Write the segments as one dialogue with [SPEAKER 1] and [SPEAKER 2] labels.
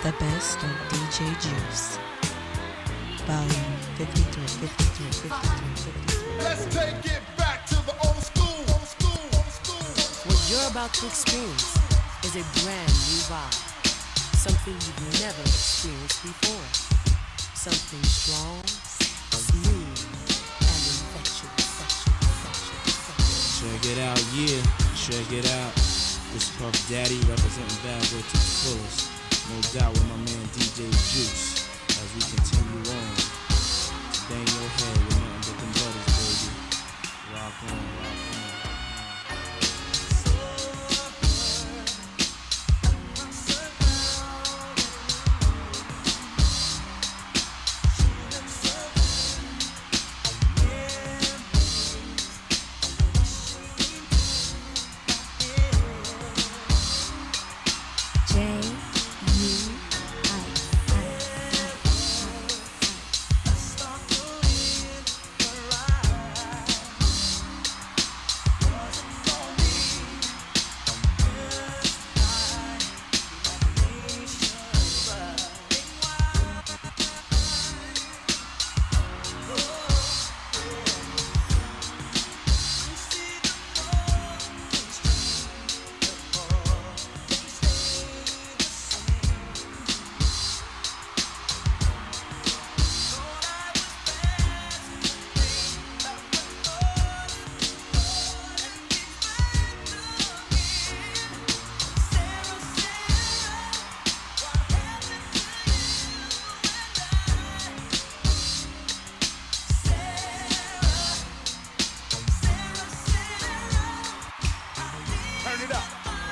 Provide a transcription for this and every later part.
[SPEAKER 1] The best of DJ Juice. Volume 53, 53, 53.
[SPEAKER 2] Let's take it back to the old school.
[SPEAKER 3] What you're about to experience is a brand new vibe. Something you've never experienced before. Something strong, smooth, and infectious.
[SPEAKER 4] Check it out, yeah. Check it out. This Puff Daddy representing Bad Boy to the fullest. No doubt with my man DJ Juice. As we continue on to bang your head with nothing but them butters, baby. Rock on, rock on.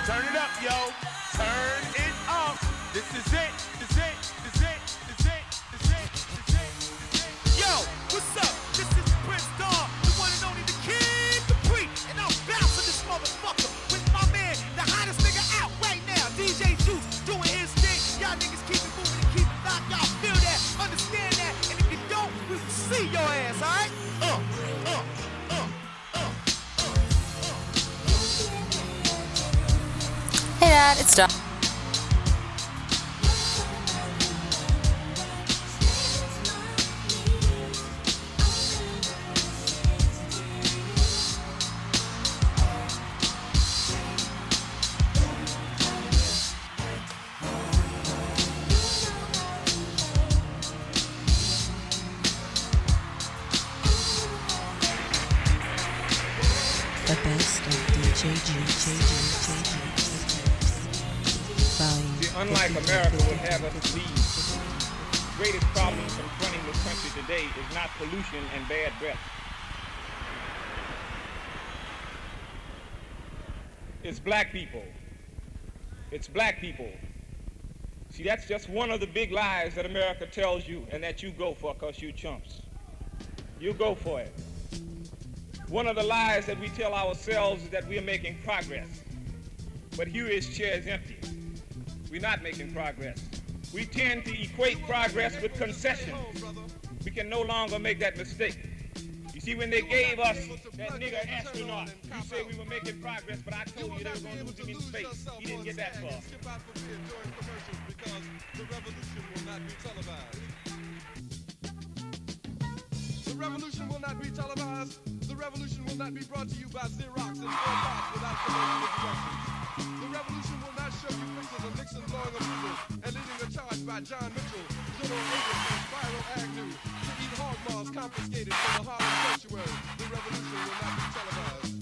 [SPEAKER 2] Turn it up, yo. Turn it up. This is it. Yo, what's up? This is Prince Dawn, the one and only the King Capri. And I'm bouncing this motherfucker with my man, the hottest nigga out right now, DJ Juice, doing his thing. Y'all niggas keep it moving and keep it locked. Y'all feel that, understand that. And if you don't, we will see your ass, alright?
[SPEAKER 5] Hey Dad, it's Dawn.
[SPEAKER 1] The best of DJ Juice.
[SPEAKER 6] See, unlike America would have us believe, the greatest problem confronting this country today is not pollution and bad breath. It's black people. It's black people. See, that's just one of the big lies that America tells you and that you go for because you chumps. You go for it. One of the lies that we tell ourselves is that we're making progress. But here his chair is empty. We're not making progress. We tend to equate progress with concessions. We can no longer make that mistake. You see, when they gave us that nigger astronaut, you say we were making progress, but I told you they were going to lose him in space. He didn't get that far.
[SPEAKER 2] The revolution will not be televised. The revolution will not be televised. The revolution will not be brought to you by Xerox and Xerox without promotional directions. The revolution will not show you pictures of Nixon blowing a bugle and leading a charge by John Mitchell, General Abrams, and Spyro Agnew to eat hog maws confiscated from the Harlem sanctuary. The revolution will not be televised.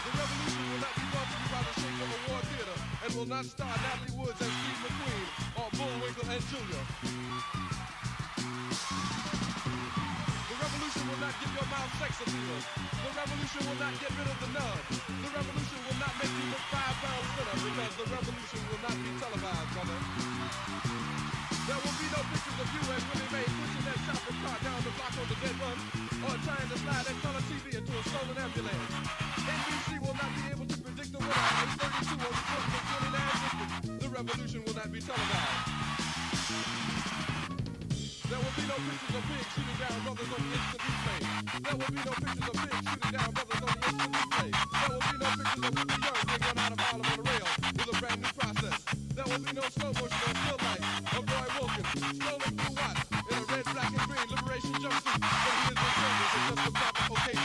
[SPEAKER 2] The revolution will not be brought to you by the Shaker Award Theater and will not star Natalie Woods as Steve McQueen or Bullwinkle and Jr. The revolution will not give your mouth sex appeal. The revolution will not get rid of the nub. The revolution will not make you look 5 pounds thinner because the revolution will not be televised, brother. There will be no pictures of you as Willie Mae pushing that shopping cart down the block on the dead run or trying to slide that color TV into a stolen ambulance. NBC will not be able to predict the winner at 32 on the 29 district. The revolution will not be televised. There will be no pictures of pigs shooting down brothers on the instant replay. There will be no pictures of pigs shooting down brothers on the instant replay. There will be no pictures of Willie Young being run out of Harlem on the rail with a brand new process. There will be know slow motion on still life of Roy Wilkins. Strolling through Watts in a red, black, and green liberation jumpsuit. But he is in service at just the proper occasion.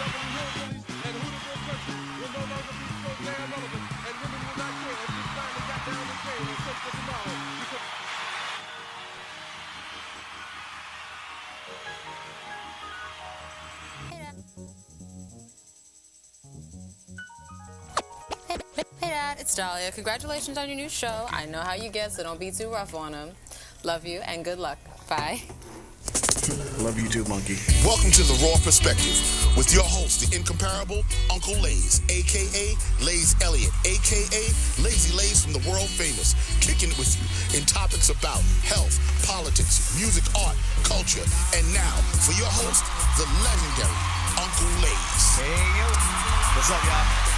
[SPEAKER 2] Double hillbillies and Hooterville country will no longer be so damn relevant, and women will not care if you finally got down the train and search for tomorrow. Because
[SPEAKER 5] Hey Dad, it's Dahlia. Congratulations on your new show. I know how you get, so don't be too rough on him. Love you and good luck. Bye.
[SPEAKER 7] Love you too, monkey. Welcome to The Raw Perspective with your host, the incomparable Uncle Lays, a.k.a. Lays Elliott, a.k.a. Lazy Lays from the world famous, kicking it with you in topics about health, politics, music, art, culture, and now, for your host, the legendary Uncle Lays.
[SPEAKER 8] Hey, yo. What's up, y'all?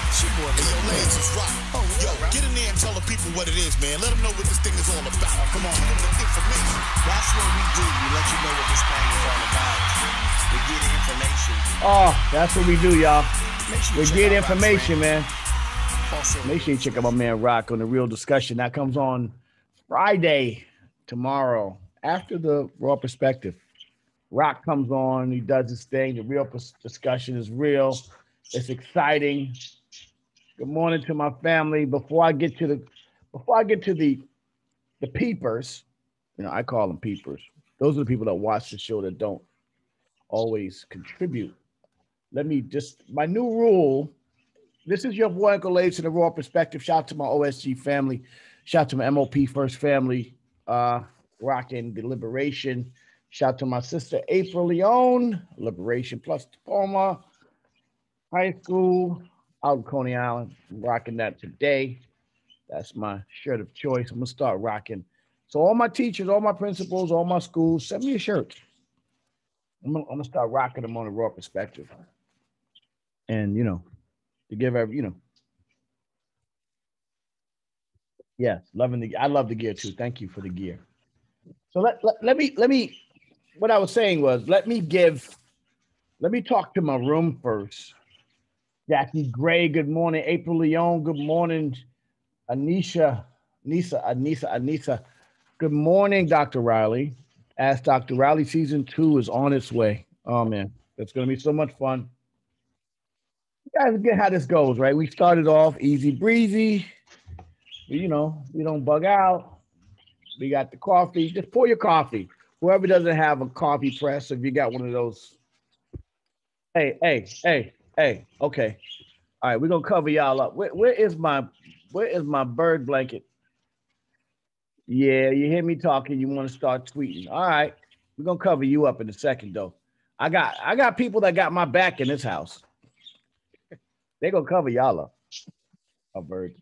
[SPEAKER 7] And yo, Lays is right. Yo, get in there and tell the people what it is, man. Let them know what this thing is all about. Come on. Give them the information.
[SPEAKER 8] That's what we do. We let you know what this thing is all about. We get information.
[SPEAKER 9] Oh, that's what we do, y'all.
[SPEAKER 8] Sure
[SPEAKER 9] we get information, man.
[SPEAKER 8] Also,
[SPEAKER 9] Make sure you check out my man Rock on The Real Discussion. That comes on Friday, tomorrow, after the Raw Perspective. Rock comes on, he does his thing. The Real Discussion is real. It's exciting. Good morning to my family. Before I get to the peepers, you know, I call them peepers. Those are the people that watch the show that don't always contribute. Let me just, my new rule. This is your boy Uncle Lays in The Raw Perspective. Shout out to my OSG family. Shout out to my MOP First family, rocking the Liberation. Shout out to my sister April Leone, Liberation Plus Diploma, high school out in Coney Island. I'm rocking that today. That's my shirt of choice. I'm gonna start rocking. So all my teachers, all my principals, all my schools, send me a shirt. I'm gonna start rocking them on The Raw Perspective. And you know, to give every, you know. Yes, I love the gear too. Thank you for the gear. So let me, what I was saying was, let me talk to my room first. Jackie Gray, good morning. April Leone, good morning. Anissa, good morning, Dr. Riley. Ask Dr. Riley, season 2 is on its way. Oh man, that's gonna be so much fun. You guys get how this goes, right? We started off easy breezy. You know, we don't bug out. We got the coffee. Just pour your coffee. Whoever doesn't have a coffee press, if you got one of those. Hey. Okay. All right, we're gonna cover y'all up. Where is my bird blanket? Yeah, you hear me talking. You want to start tweeting. All right, we're gonna cover you up in a second, though. I got people that got my back in this house. They're gonna cover y'all up. A bird.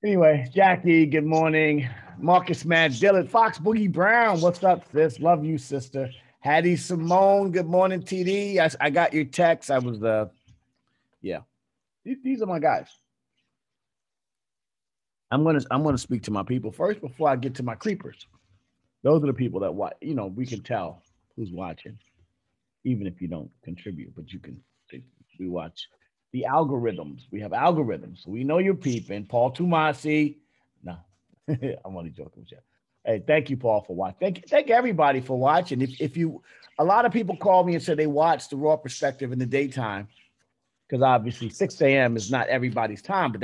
[SPEAKER 9] Anyway, Jackie, good morning. Marcus Mad Dillon, Fox Boogie Brown, what's up, sis? Love you, sister. Hattie Simone, good morning, TD. I got your text. I was, yeah. These are my guys. I'm gonna speak to my people first before I get to my creepers. Those are the people that watch. You know, we can tell who's watching, even if you don't contribute, but you can. We watch the algorithms. We have algorithms. We know you're peeping. Paul Tomasi. No, I'm only joking with you. Hey, thank you, Paul, for watching. Thank everybody for watching. If you, a lot of people call me and say they watch The Raw Perspective in the daytime, because obviously 6 a.m. is not everybody's time, but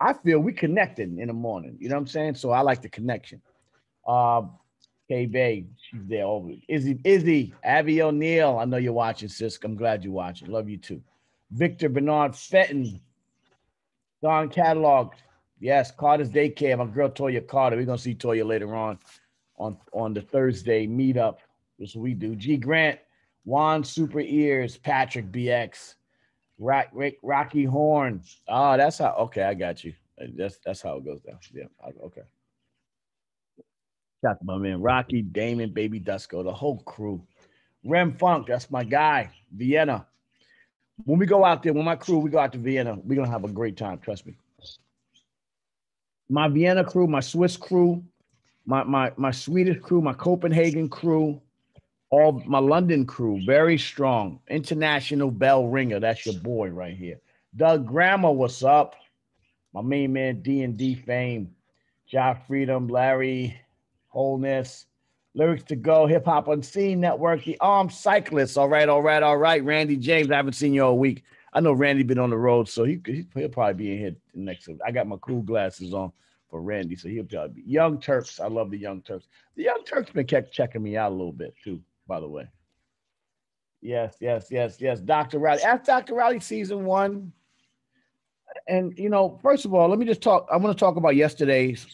[SPEAKER 9] I feel we connected in the morning. You know what I'm saying? So I like the connection. K-Bay, she's there over. Izzy, Abby O'Neill, I know you're watching, sis. I'm glad you're watching. Love you too. Victor Bernard Fenton, Don Catalog. Yes, Carter's Daycare. My girl Toya Carter. We're gonna see Toya later on the Thursday meetup. That's what we do. G Grant, Juan Super Ears, Patrick BX, Rocky Horn. Oh, that's how. Okay, I got you. That's how it goes down. Yeah. Okay. Shout out to my man Rocky, Damon, Baby Dusko, the whole crew. Rem Funk, that's my guy. Vienna. When we go out there, when my crew, we go out to Vienna, we're gonna have a great time. Trust me. My Vienna crew, my Swiss crew, my Swedish crew, my Copenhagen crew, All my London crew, very strong. International bell ringer. That's your boy right here. Doug Grammer, what's up? My main man, D&D fame. Job Freedom, Larry Wholeness. Lyrics to Go, Hip Hop Unseen Network, The Armed Cyclists. All right. Randy James, I haven't seen you all week. I know Randy been on the road, so he'll probably be in here next week. I got my cool glasses on for Randy, so he'll probably be. Young Turks, I love the Young Turks. The Young Turks been kept checking me out a little bit too, by the way. Yes. Dr. Riley. After Dr. Riley season 1. And, first of all, let me just talk. I want to talk about yesterday's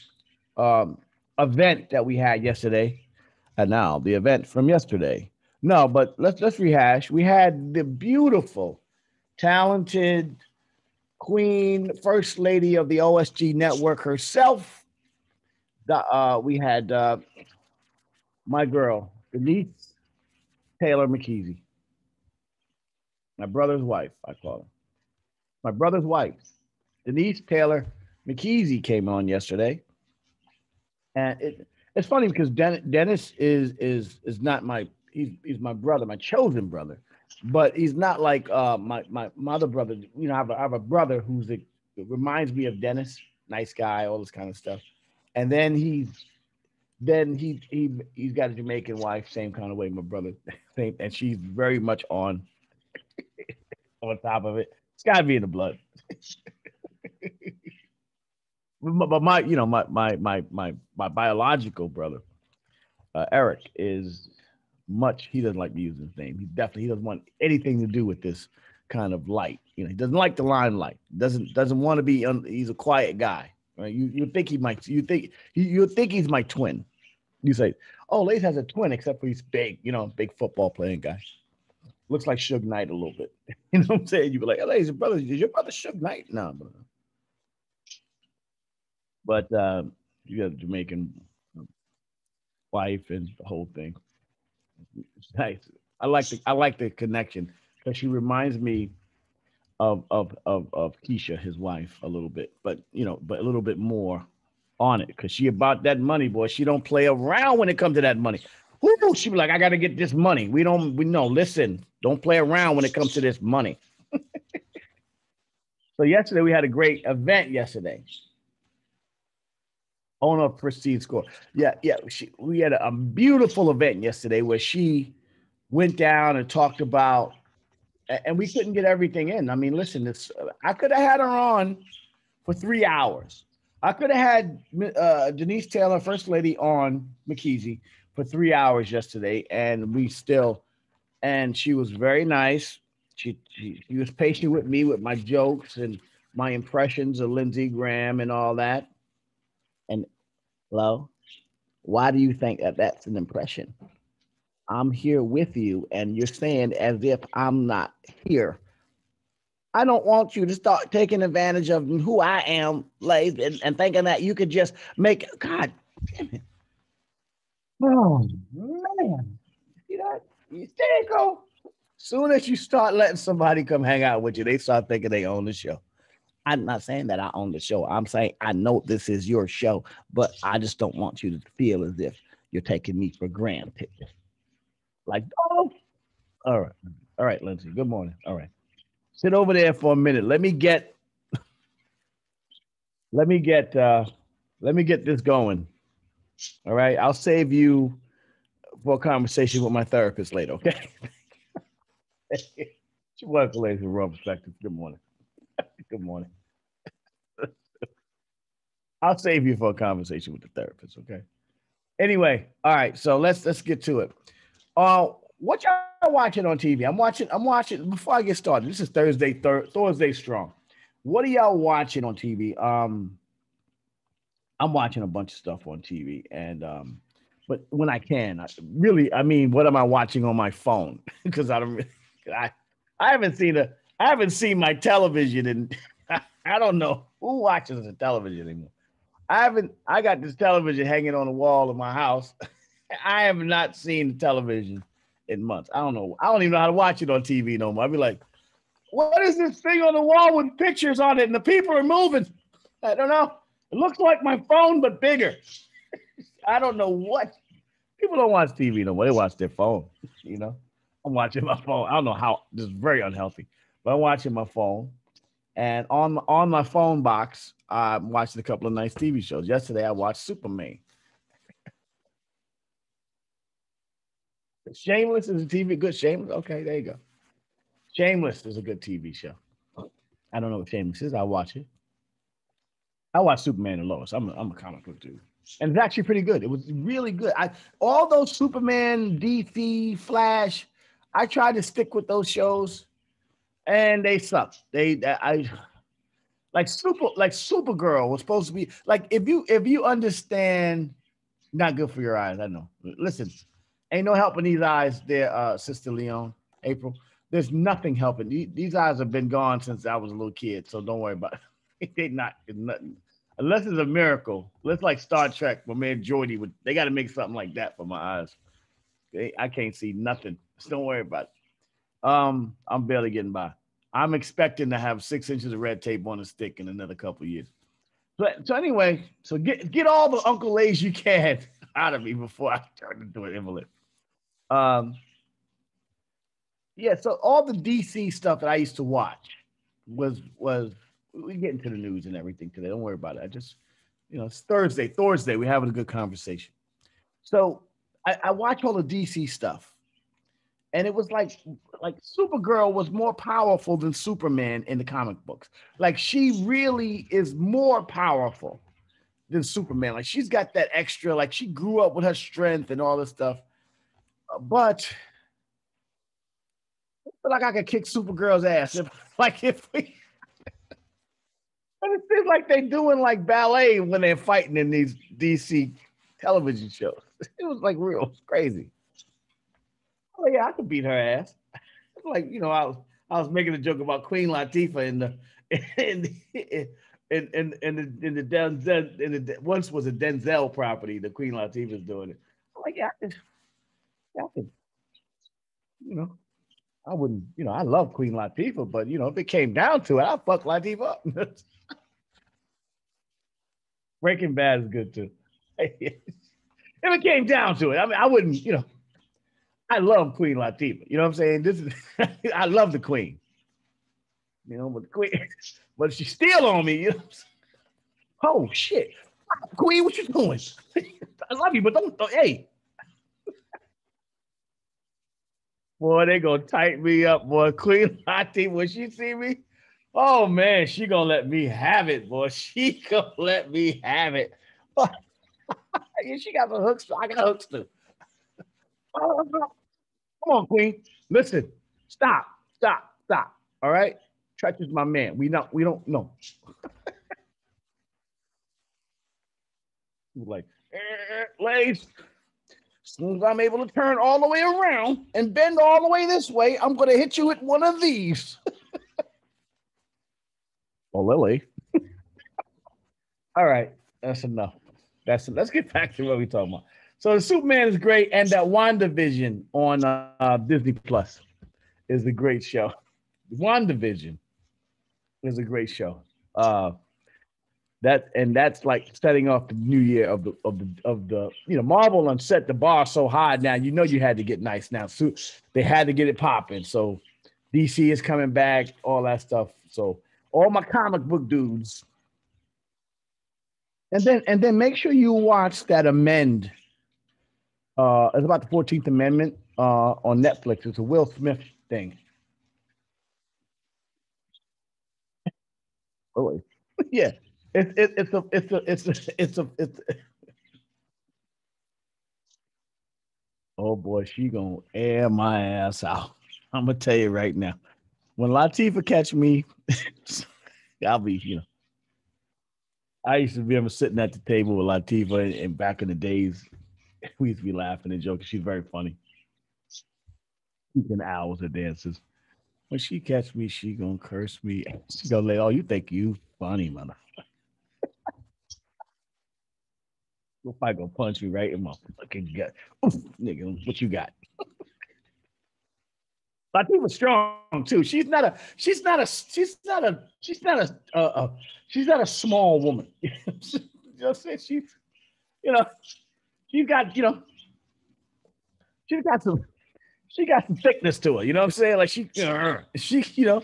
[SPEAKER 9] event that we had yesterday. And now the event from yesterday. No, but let's rehash. We had the beautiful, talented queen, first lady of the OSG network herself. We had my girl, Denise Taylor McKeezy. My brother's wife, I call her. My brother's wife, Denise Taylor McKeezy, came on yesterday. And it's funny because Dennis is not he's my brother, my chosen brother, but he's not like my other brother. I have a brother who's reminds me of Dennis, nice guy, all this kind of stuff. And then he's got a Jamaican wife, same kind of way, my brother, and she's very much on top of it. It's got to be in the blood. But my biological brother, Eric, is much. He doesn't like me using his name. He doesn't want anything to do with this kind of light. He doesn't like the limelight. Doesn't want to be. He's a quiet guy. Right? You think he might. You think he's my twin. You say, oh, Lace has a twin, except for he's big. Big football playing guy. Looks like Suge Knight a little bit. You know what I'm saying? You be like, oh, Lace, brother, is your brother Suge Knight? No, brother. But you got a Jamaican wife and the whole thing. It's nice. I like the connection because she reminds me of Keisha, his wife, a little bit, but a little bit more on it because she about that money, boy. She don't play around when it comes to that money. Woo, she be like, I got to get this money. We know. Listen, don't play around when it comes to this money. So yesterday we had a great event yesterday. Owner of Pristine Score. Yeah. We had a beautiful event yesterday where she went down and talked about, and we couldn't get everything in. I mean, listen, I could have had her on for 3 hours. I could have had Denise Taylor, First Lady, on McKeezy for 3 hours yesterday, and she was very nice. She was patient with me with my jokes and my impressions of Lindsey Graham and all that. And hello, why do you think that that's an impression? I'm here with you, and you're saying as if I'm not here. I don't want you to start taking advantage of who I am, Lace, and thinking that you could just make. God damn it! Oh man, see that? There you go. Soon as you start letting somebody come hang out with you, they start thinking they own the show. I'm not saying that I own the show. I'm saying I know this is your show, but I just don't want you to feel as if you're taking me for granted. Like, oh, all right, Lindsay. Good morning. All right, sit over there for a minute. Let me get this going. All right, I'll save you for a conversation with my therapist later. Okay. She was ladies with Raw Perspective. Good morning. Good morning. I'll save you for a conversation with the therapist, okay? Anyway, all right, so let's get to it. What y'all watching on TV? I'm watching before I get started. This is Thursday Strong. What are y'all watching on TV? I'm watching a bunch of stuff on TV, and but when I can, what am I watching on my phone? Because I haven't seen my television, and I don't know who watches the television anymore. I got this television hanging on the wall of my house. I have not seen the television in months. I don't know. I don't even know how to watch it on TV no more. I'd be like, what is this thing on the wall with pictures on it and the people are moving? I don't know. It looks like my phone, but bigger. I don't know what. People don't watch TV no more. They watch their phone. You know, I'm watching my phone. I don't know how. This is very unhealthy, but I'm watching my phone. And on my phone box, I'm watching a couple of nice TV shows. Yesterday, I watched Superman. Shameless is a TV good. Shameless, okay, there you go. Shameless is a good TV show. I don't know what Shameless is. I watch it. I watch Superman and Lois. I'm a comic book dude, and it's actually pretty good. It was really good. All those Superman, DC, Flash. I tried to stick with those shows, and they suck. I like Supergirl was supposed to be like if you understand, not good for your eyes. I know. Listen, ain't no helping these eyes there, Sister Leon, April. There's nothing helping. These eyes have been gone since I was a little kid, so don't worry about it. They not it's nothing. Unless it's a miracle. Let's like Star Trek, my man Jordy would. They got to make something like that for my eyes. I can't see nothing. So don't worry about it. I'm barely getting by. I'm expecting to have 6 inches of red tape on a stick in another couple of years. So anyway, so get all the Uncle Lays you can out of me before I turn into an invalid. Yeah, so all the DC stuff that I used to watch was we get into the news and everything today. Don't worry about it. I just, it's Thursday, we're having a good conversation. So I watch all the DC stuff, and it was like Supergirl was more powerful than Superman in the comic books. Like she really is more powerful than Superman. Like she's got that extra, like she grew up with her strength and all this stuff. But I feel like I could kick Supergirl's ass if we. And it seems like they're doing like ballet when they're fighting in these DC television shows. It was like real crazy. Oh yeah, I could beat her ass. Like I was making a joke about Queen Latifah in the Denzel once was a Denzel property. The Queen Latifah's doing it. I'm like I could, I wouldn't, I love Queen Latifah, but if it came down to it, I'd fuck Latifah up. Breaking Bad is good too. If it came down to it, I mean, I wouldn't, I love Queen Latifah. You know what I'm saying? This is I love the Queen. But the Queen, but she's still on me. Oh shit, Queen, what you doing? I love you, but don't hey. Boy, they gonna tighten me up, boy. Queen Latifah, when she see me, oh man, she gonna let me have it, boy. She gonna let me have it. Yeah, she got the hooks. I got hooks too. Come on, Queen. Listen, stop. All right, Tretch is my man. We don't know. Like, Lace. As soon as I'm able to turn all the way around and bend all the way this way, I'm gonna hit you with one of these. Oh, Lily. All right, that's enough. Let's get back to what we're talking about. So the Superman is great, and that WandaVision on Disney Plus is a great show. WandaVision is a great show. That's like setting off the new year of the Marvel and set the bar so high now. You had to get nice now. So they had to get it popping. So DC is coming back, all that stuff. So all my comic book dudes. And then make sure you watch that Amend. It's about the 14th Amendment on Netflix. It's a Will Smith thing. Oh, yeah. It's a oh boy, she gonna air my ass out. I'm gonna tell you right now. When Latifah catch me, I'll be, I used to be sitting at the table with Latifah and back in the days, we used to be laughing and joking. She's very funny. Speaking hours of dances. When she catch me, she gonna curse me. She gonna lay, oh, you think you funny, mother. You'll probably gonna punch me right in my fucking gut. Oof, nigga, what you got? Latifah's strong too. She's not a small woman. Just she's got, got some thickness to her. You know what I'm saying? Like she, you know,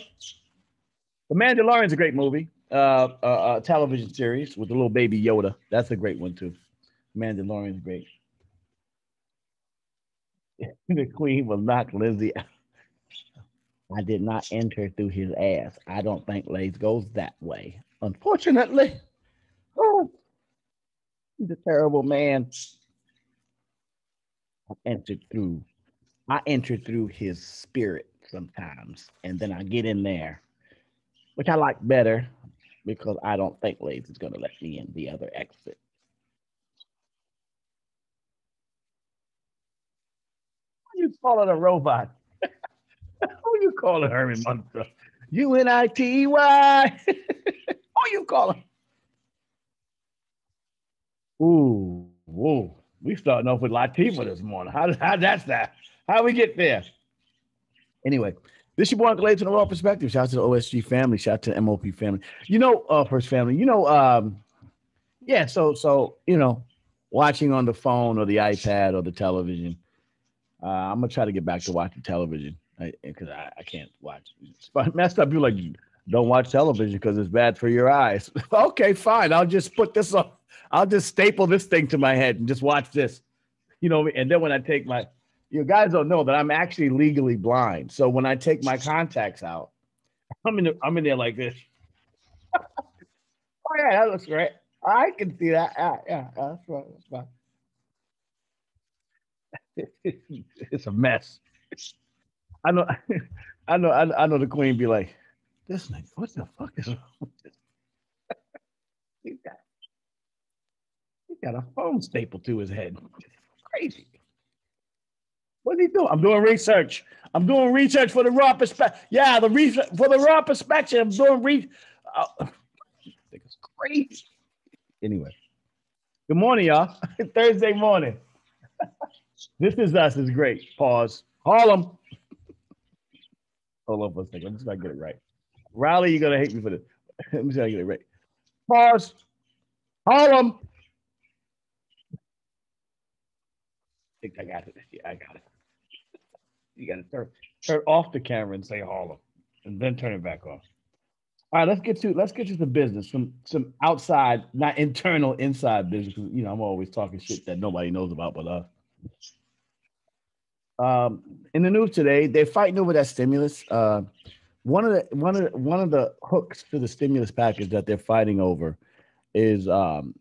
[SPEAKER 9] The Mandalorian's a great movie. Television series with the little baby Yoda. That's a great one too. Mandalorian's great. The Queen will knock Lizzie out. I did not enter through his ass. I don't think Lays goes that way. Unfortunately. Oh, he's a terrible man. I entered through his spirit sometimes, and then I get in there, which I like better because I don't think Lays is going to let me in the other exit. You call it a robot? Who you calling Herman Munster? UNITY. Who you calling? Ooh, whoa. We starting off with Latifah this morning. How that's that? How we get there? Anyway, this your boy Uncle Lays from the Raw Perspective. Shout out to the OSG family. Shout out to the MOP family. You know, First Family. You know, yeah. So you know, watching on the phone or the iPad or the television. I'm gonna try to get back to watching television because I can't watch. It's messed up. You're like, don't watch television because it's bad for your eyes. Okay, fine. I'll just put this on. I'll just staple this thing to my head and just watch this. You know, and then when I take my, you guys don't know that I'm actually legally blind. So when I take my contacts out, I'm in there like this. Oh yeah, that looks great. I can see that. Yeah, that's right. That's fine. It's a mess. I know, I know the Queen be like, this nigga, what the fuck is wrong with this? He got a phone stapled to his head. Crazy. What are you doing? I'm doing research. I'm doing research for the Raw Perspective. Yeah, the research for the Raw Perspective. I'm doing research. It's crazy. Anyway, good morning, y'all. Thursday morning. This is us. Is great. Pause. Harlem. Hold on for a second. I'm just gonna get it right. Riley, you're gonna hate me for this. Let me see how I get it right. Pause. Harlem. I think I got it. Yeah, I got it. You gotta turn off the camera and say Harlem, and then turn it back on. All right, let's get to the business. Some outside, not internal, inside business. You know, I'm always talking shit that nobody knows about but us. In the news today, they're fighting over that stimulus. One of the hooks to the stimulus package that they're fighting over is the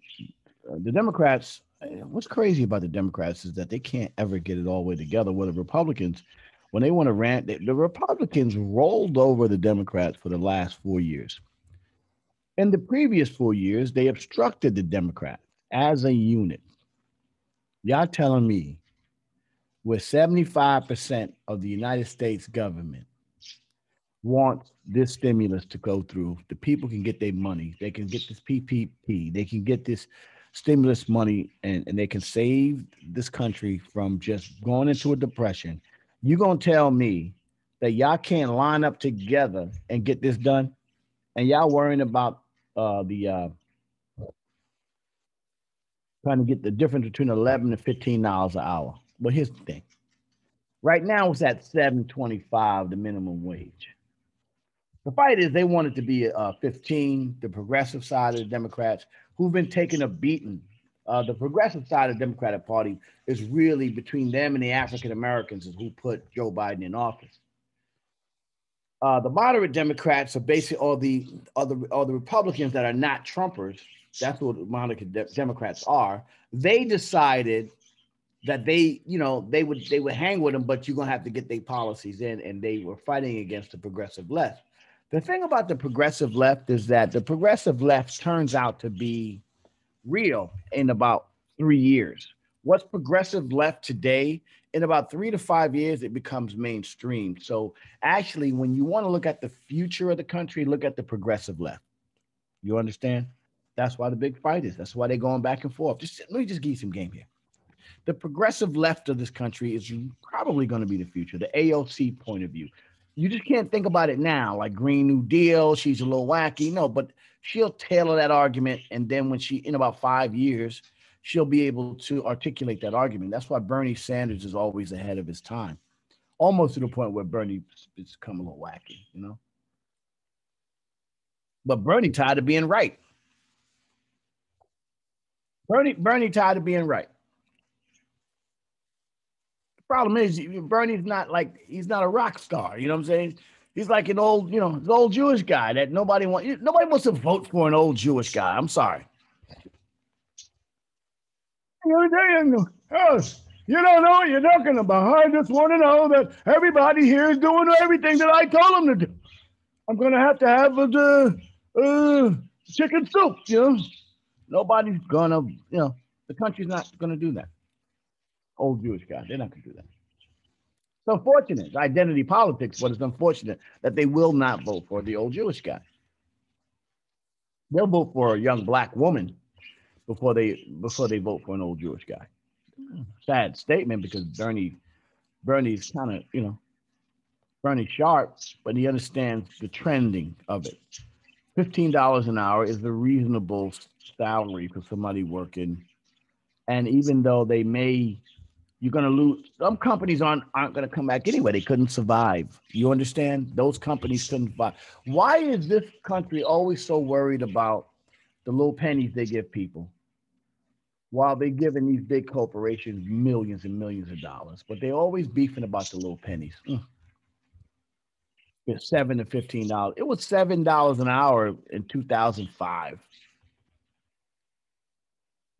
[SPEAKER 9] Democrats. What's crazy about the Democrats is that they can't ever get it all the way together. Where the Republicans, when they want to rant, the Republicans rolled over the Democrats for the last 4 years. In the previous 4 years, they obstructed the Democrats as a unit. Y'all telling me where 75% of the United States government wants this stimulus to go through, the people can get their money. They can get this PPP. They can get this stimulus money, and they can save this country from just going into a depression. You gonna tell me that y'all can't line up together and get this done? And y'all worrying about trying to get the difference between $11 and $15 an hour. But here's the thing. Right now it's at $7.25, the minimum wage. The fight is they want it to be 15, the progressive side of the Democrats, who've been taking a beating. The progressive side of the Democratic Party is really between them and the African Americans is who put Joe Biden in office. The moderate Democrats are basically all the Republicans that are not Trumpers. That's what moderate Democrats are. They decided that they would hang with them, but you're gonna have to get their policies in, and they were fighting against the progressive left. The thing about the progressive left is that the progressive left turns out to be real in about 3 years. What's progressive left today, in about 3 to 5 years, it becomes mainstream. So actually, when you want to look at the future of the country, look at the progressive left. You understand? That's why the big fight is. That's why they're going back and forth. Let me just give you some game here. The progressive left of this country is probably going to be the future, the AOC point of view. You just can't think about it now, like Green New Deal, she's a little wacky. No, but she'll tailor that argument. And then when in about 5 years, she'll be able to articulate that argument. That's why Bernie Sanders is always ahead of his time, almost to the point where Bernie has become a little wacky, you know. But Bernie tired of being right. Bernie tired of being right. The problem is Bernie's not like, he's not a rock star. You know what I'm saying? He's like an old, you know, an old Jewish guy that nobody wants to vote for an old Jewish guy. I'm sorry. You don't know what you're talking about. I just want to know that everybody here is doing everything that I told them to do. I'm going to have the chicken soup, you know. Nobody's going to, you know, the country's not going to do that. Old Jewish guy, they're not going to do that. It's unfortunate. It's identity politics, but it's unfortunate that they will not vote for the old Jewish guy. They'll vote for a young black woman before they vote for an old Jewish guy. Sad statement, because Bernie's kind of, you know, Bernie's sharp, but he understands the trending of it. $15 an hour is a reasonable salary for somebody working. And even though you're going to lose, some companies aren't going to come back anyway. They couldn't survive. You understand? Those companies couldn't survive. Why is this country always so worried about the little pennies they give people, while they're giving these big corporations millions and millions of dollars? But they're always beefing about the little pennies. It's $7 to $15. It was $7 an hour in 2005.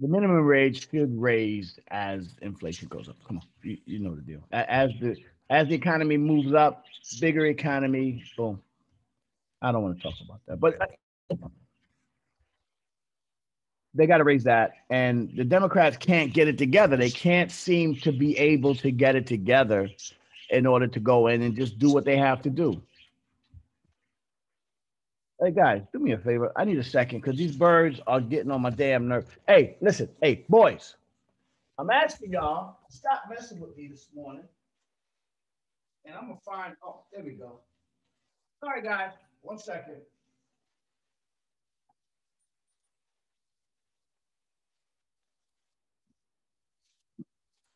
[SPEAKER 9] The minimum wage should raise as inflation goes up. Come on, you know the deal. As the economy moves up, bigger economy, boom. I don't want to talk about that, but they got to raise that. And the Democrats can't get it together. They can't seem to be able to get it together in order to go in and just do what they have to do. Hey, guys, do me a favor. I need a second because these birds are getting on my damn nerve. Hey, listen. Hey, boys, I'm asking y'all to stop messing with me this morning. And I'm going to find, oh, there we go. Sorry, guys. 1 second.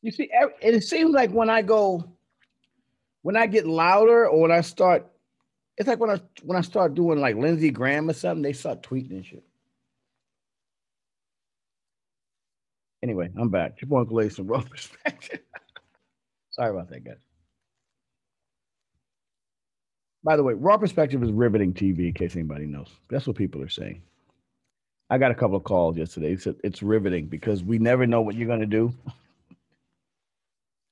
[SPEAKER 9] You see, it seems like when I get louder, or when I start, it's like when I start doing like Lindsey Graham or something, they start tweeting and shit. Anyway, I'm back. Your boy Uncle Lace from Raw Perspective. Sorry about that, guys. By the way, Raw Perspective is riveting TV, in case anybody knows. That's what people are saying. I got a couple of calls yesterday. It's riveting because we never know what you're going to do.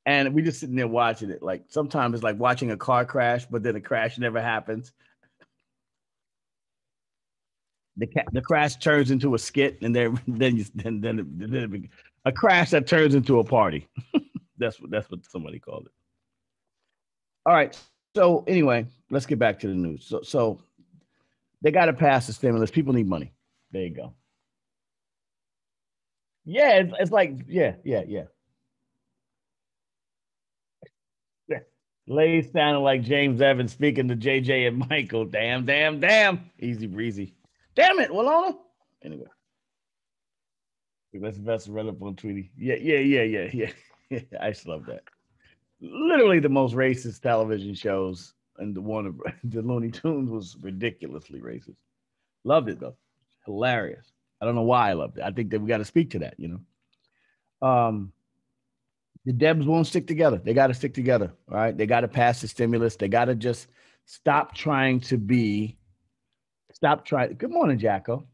[SPEAKER 9] And we just sitting there watching it. Like sometimes it's like watching a car crash, but then the crash never happens. The crash turns into a skit, and then a crash that turns into a party. That's what somebody called it. All right. So anyway, let's get back to the news. So they got to pass the stimulus. People need money. There you go. Yeah, it's like yeah. Lays sounded like James Evans speaking to JJ and Michael. Damn. Easy breezy. Damn it, Walona. Anyway. Let's invest run up on Tweety. Yeah. I just love that. Literally the most racist television shows, and the one of the Looney Tunes was ridiculously racist. Loved it though. Hilarious. I don't know why I loved it. I think that we got to speak to that, you know. The Debs won't stick together. They got to stick together. All right. They got to pass the stimulus. They got to just stop trying. Good morning, Jacko.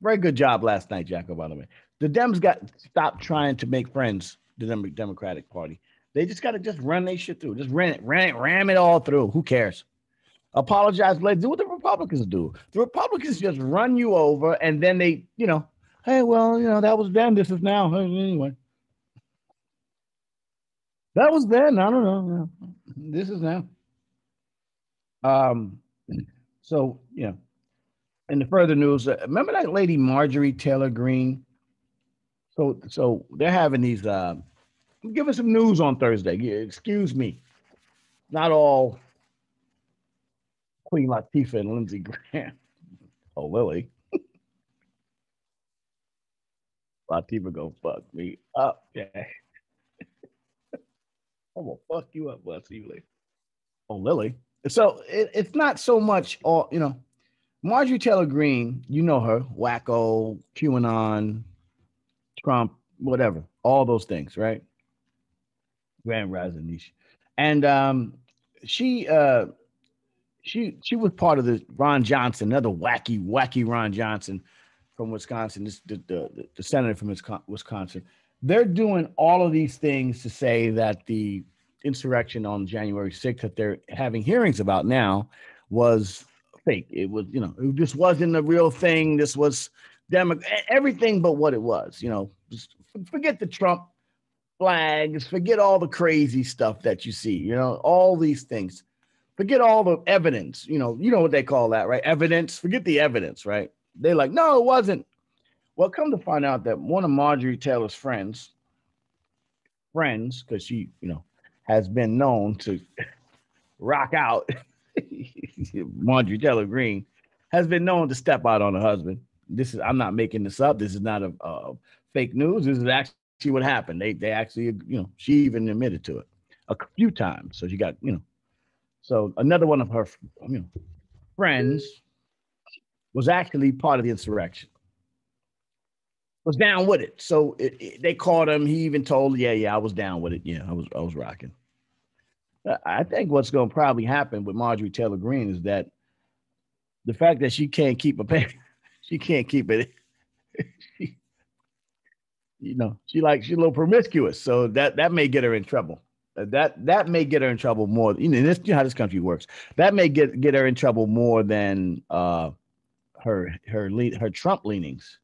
[SPEAKER 9] Very good job last night, Jacko, by the way. The Dems got to stop trying to make friends, the Democratic Party. They just got to just run their shit through. Just ram it all through. Who cares? Apologize. Do what the Republicans do. The Republicans just run you over, and then they, you know, hey, well, you know, that was then. This is now. Anyway. That was then. I don't know. This is now. So, you know, in the further news, remember that lady Marjorie Taylor Greene? So they're having these. Give us some news on Thursday. Yeah, excuse me. Not all Queen Latifah and Lindsey Graham. Oh, Lily. Latifah gonna fuck me up. Yeah, I'm gonna fuck you up, Lily. Oh, Lily. So it's not so much all Marjorie Taylor Greene, you know her, wacko, QAnon, Trump, whatever, all those things, right? Grand Rising Niche. And she she was part of the Ron Johnson, another wacky Ron Johnson from Wisconsin, the senator from Wisconsin. They're doing all of these things to say that the insurrection on January 6th that they're having hearings about now was fake. It was, it just wasn't a real thing. This was everything but what it was. Just forget the Trump flags, forget all the crazy stuff that you see, all these things. Forget all the evidence, you know what they call that, right? Evidence, forget the evidence, right? They're like, no, it wasn't. Well, come to find out that one of Marjorie Taylor's friends, because she, has been known to rock out. Marjorie Taylor Greene has been known to step out on her husband. I'm not making this up. This is not a fake news. This is actually what happened. They actually, she even admitted to it a few times. So she got, so another one of her, friends was actually part of the insurrection. Was down with it. So they called him. He even told, yeah, I was down with it. Yeah, I was rocking. I think what's going to probably happen with Marjorie Taylor Greene is that the fact that she can't keep she can't keep it. She's a little promiscuous. So that may get her in trouble. That may get her in trouble more. This how this country works. That may get her in trouble more than her Trump leanings.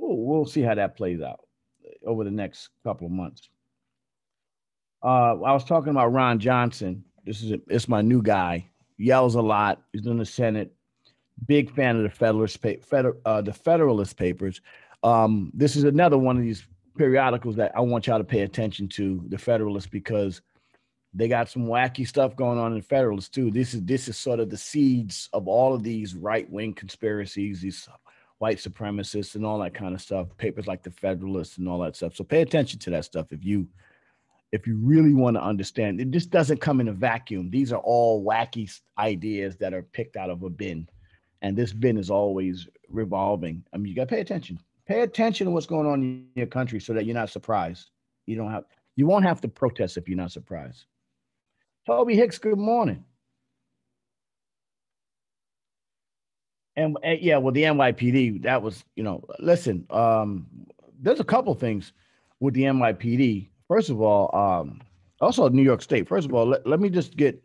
[SPEAKER 9] We'll see how that plays out over the next couple of months. I was talking about Ron Johnson. It's my new guy. Yells a lot. He's in the Senate. Big fan of the Federalist Papers. This is another one of these periodicals that I want y'all to pay attention to, the Federalist, because they got some wacky stuff going on in the Federalist too. This is sort of the seeds of all of these right-wing conspiracies, these white supremacists and all that kind of stuff, papers like the Federalist and all that stuff. So pay attention to that stuff if you really want to understand. It just doesn't come in a vacuum. These are all wacky ideas that are picked out of a bin, and this bin is always revolving. I mean, you got to pay attention. Pay attention to what's going on in your country so that you're not surprised. You won't have to protest if you're not surprised. Toby Hicks, good morning. And yeah, well, the NYPD, that was, listen, there's a couple things with the NYPD. First of all, also New York State. First of all, let me just get,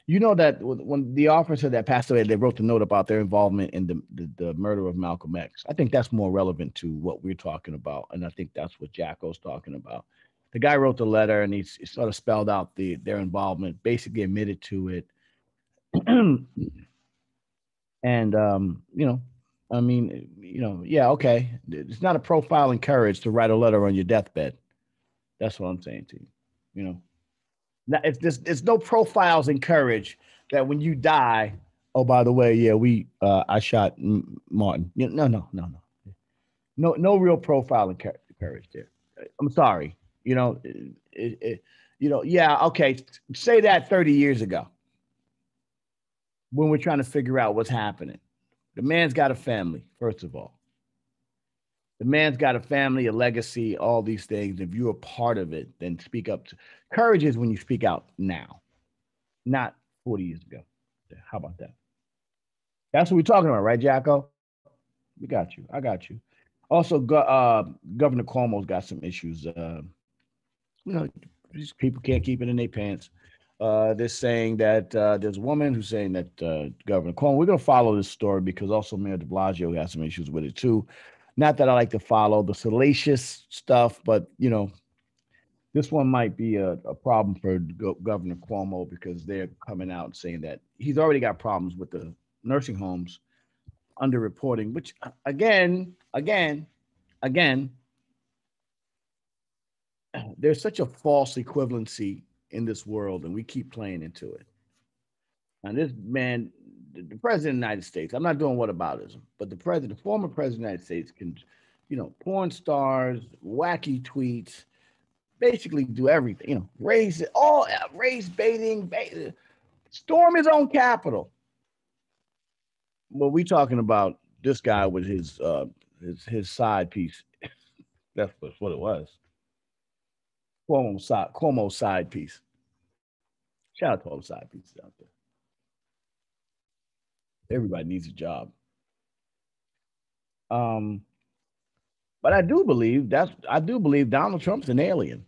[SPEAKER 9] that when the officer that passed away, they wrote the note about their involvement in the murder of Malcolm X. I think that's more relevant to what we're talking about. And I think that's what Jacko's talking about. The guy wrote the letter and he sort of spelled out their involvement, basically admitted to it. And, yeah, okay. It's not a profile in courage to write a letter on your deathbed. That's what I'm saying to you, Now, it's no profiles in courage that when you die, oh, by the way, yeah, I shot Martin. No real profile in courage there. I'm sorry. Yeah, okay. Say that 30 years ago when we're trying to figure out what's happening. The man's got a family, first of all. The man's got a family, a legacy, all these things. If you're a part of it, then speak up. Courage is when you speak out now, not 40 years ago. How about that? That's what we're talking about, right, Jacko? We got you. I got you. Also, Governor Cuomo's got some issues. These people can't keep it in their pants. They're saying that there's a woman who's saying that Governor Cuomo, we're going to follow this story because also Mayor de Blasio has some issues with it too. Not that I like to follow the salacious stuff, but, this one might be a problem for Governor Cuomo because they're coming out and saying that he's already got problems with the nursing homes underreporting, which again, there's such a false equivalency in this world, and we keep playing into it. And this man, the president of the United States, I'm not doing whataboutism, but the former president of the United States can porn stars, wacky tweets, basically do everything. Race baiting, storm his own capital. Well, we talking about this guy with his side piece. That's what it was. Cuomo's side piece. Shout out to all the side pieces out there. Everybody needs a job. But I do believe Donald Trump's an alien.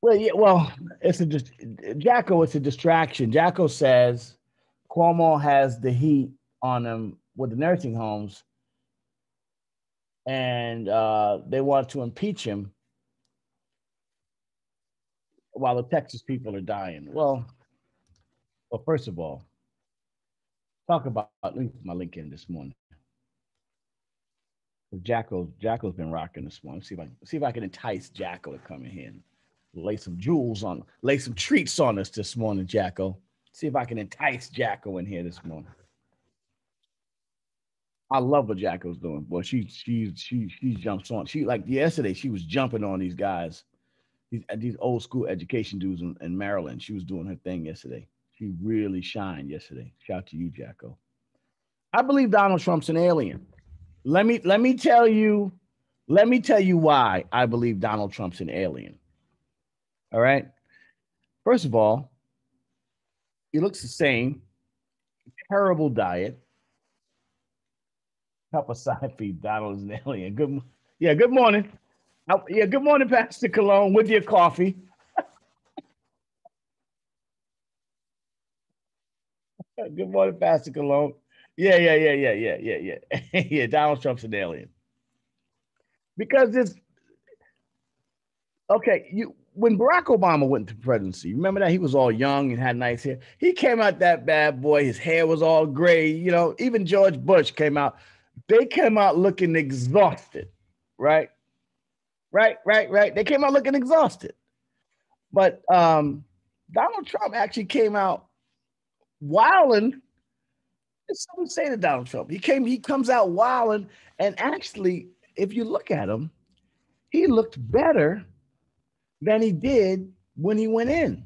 [SPEAKER 9] Well, yeah, it's a distraction. Jacko says Cuomo has the heat on him with the nursing homes, and they want to impeach him while the Texas people are dying. Well, first of all, talk about, let me put my link in this morning. Jacko's been rocking this morning. See if I can entice Jacko to come in here and lay some treats on us this morning, Jacko. See if I can entice Jacko in here this morning. I love what Jacko's doing. Boy, she jumps on. She, like yesterday, she was jumping on these guys, these old school education dudes in Maryland. She was doing her thing yesterday. She really shined yesterday. Shout out to you, Jacko. I believe Donald Trump's an alien. Let me tell you why I believe Donald Trump's an alien. All right. First of all, he looks the same. Terrible diet. Help us side feed. Donald is an alien. Good morning. Good morning, Pastor Cologne, with your coffee. Good morning, Pastor Cologne. Yeah. Yeah, Donald Trump's an alien. Because when Barack Obama went to presidency, remember that he was all young and had nice hair. He came out that bad boy. His hair was all gray. Even George Bush came out. They came out looking exhausted, right? They came out looking exhausted. But Donald Trump actually came out wilding. There's something to say to Donald Trump. He comes out wilding, and actually, if you look at him, he looked better than he did when he went in.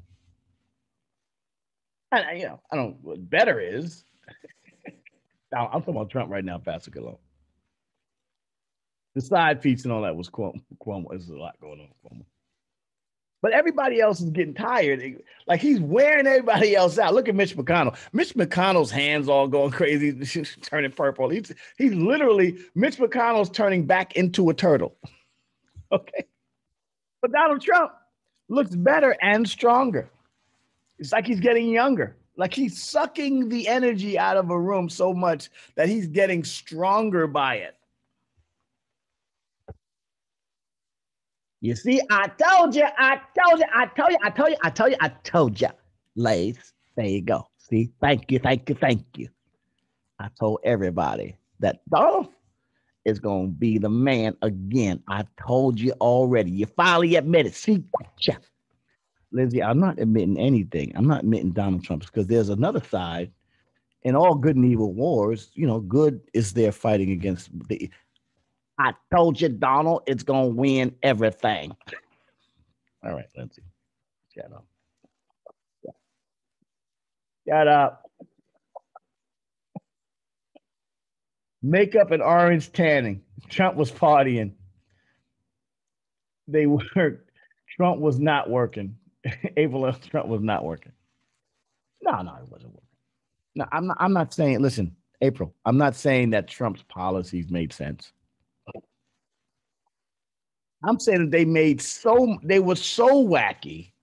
[SPEAKER 9] I don't know what better is. I'm talking about Trump right now, Pastor Cologne. The side piece and all that was Cuomo. There's a lot going on with Cuomo. But everybody else is getting tired. Like, he's wearing everybody else out. Look at Mitch McConnell. Mitch McConnell's hands all going crazy, turning purple. He's literally, Mitch McConnell's turning back into a turtle. Okay. But Donald Trump looks better and stronger. It's like he's getting younger. Like, he's sucking the energy out of a room so much that he's getting stronger by it. You see, I told you. Lace, there you go. See, thank you. I told everybody that Donald is going to be the man again. I told you already. You finally admitted. See, gotcha. Lizzie, I'm not admitting anything. I'm not admitting Donald Trump because there's another side. In all good and evil wars, good is there fighting against the. I told you, Donald, it's going to win everything. All right, Lindsay. Shut up. Shut up. Makeup and orange tanning. Trump was partying. They worked. Trump was not working. Trump was not working. No, it wasn't working. No, I'm not saying, listen, April, I'm not saying that Trump's policies made sense. I'm saying that they were so wacky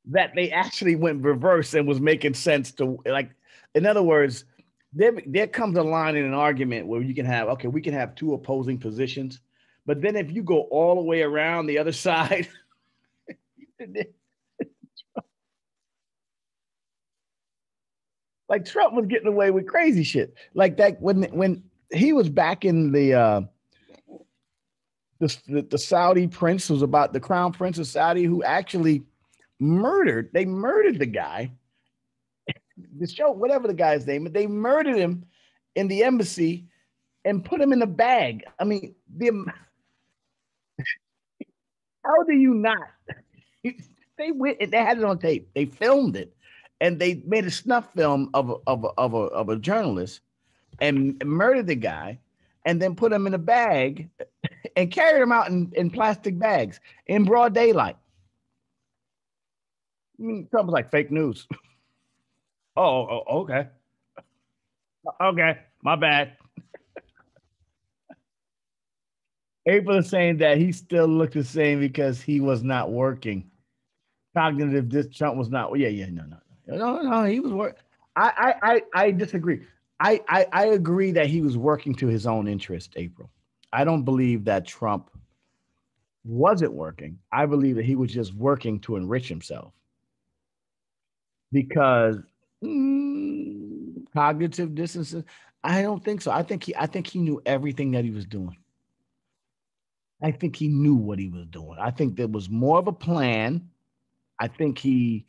[SPEAKER 9] that they actually went reverse and was making sense to, like, in other words, there comes a line in an argument where we can have two opposing positions, but then if you go all the way around the other side, like Trump was getting away with crazy shit like that when he was back in the Saudi prince was about the crown prince of Saudi who actually murdered the guy the show, whatever the guy's name, they murdered him in the embassy and put him in a bag. I mean, how do you not? They went. They had it on tape. They filmed it, and they made a snuff film of a journalist and murdered the guy, and then put him in a bag and carried him out in plastic bags in broad daylight. I mean, Trump was like fake news. Oh, okay. Okay, my bad. April is saying that he still looked the same because he was not working. Cognitive Trump was not. No. He was working. I disagree. I agree that he was working to his own interest, April. I don't believe that Trump wasn't working. I believe that he was just working to enrich himself. Because cognitive dissonance, I don't think so. I think he knew everything that he was doing. I think he knew what he was doing. I think there was more of a plan. I think he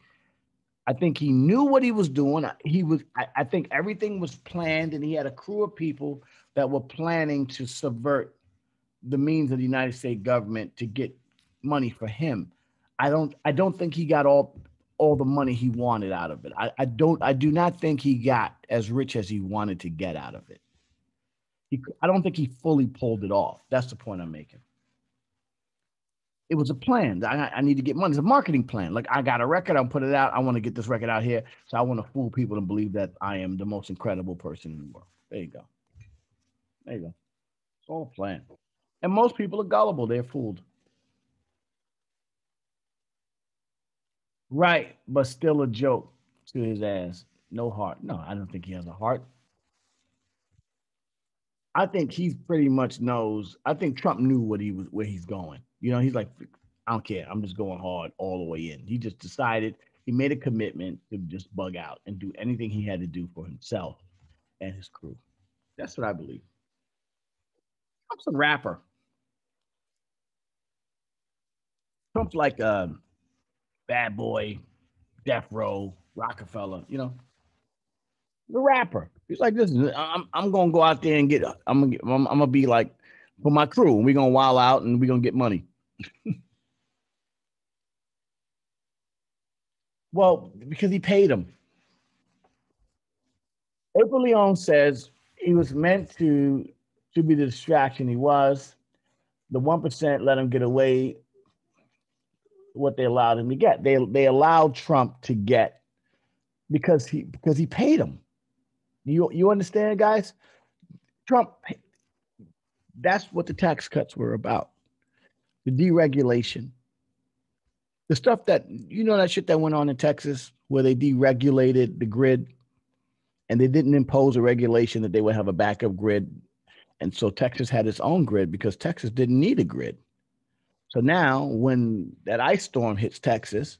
[SPEAKER 9] knew what he was doing. I think everything was planned, and he had a crew of people that were planning to subvert the means of the United States government to get money for him. I don't think he got all the money he wanted out of it. I do not think he got as rich as he wanted to get out of it. I don't think he fully pulled it off. That's the point I'm making. It was a plan. I need to get money. It's a marketing plan. Like, I got a record, I'll put it out. I want to get this record out here. So I want to fool people to believe that I am the most incredible person in the world. There you go. It's all planned. And most people are gullible. They're fooled. Right, but still a joke to his ass. No heart. No, I don't think he has a heart. I think he pretty much knows. I think Trump knew where he's going. He's like, I don't care. I'm just going hard all the way in. He just decided, he made a commitment to just bug out and do anything he had to do for himself and his crew. That's what I believe. Trump's a rapper. Trump's like Bad Boy, Death Row, Rockefeller, the rapper. He's like, listen, I'm gonna go out there and I'm gonna be like, for my crew, and we're gonna wild out and we're gonna get money. Well, because he paid him. April Leon says he was meant to be the distraction he was. The 1% let him get away what they allowed him to get. They allowed Trump to get because he paid him. You understand, guys? Trump, that's what the tax cuts were about. The deregulation. The stuff that, that shit that went on in Texas where they deregulated the grid and they didn't impose a regulation that they would have a backup grid. And so Texas had its own grid because Texas didn't need a grid. So now when that ice storm hits Texas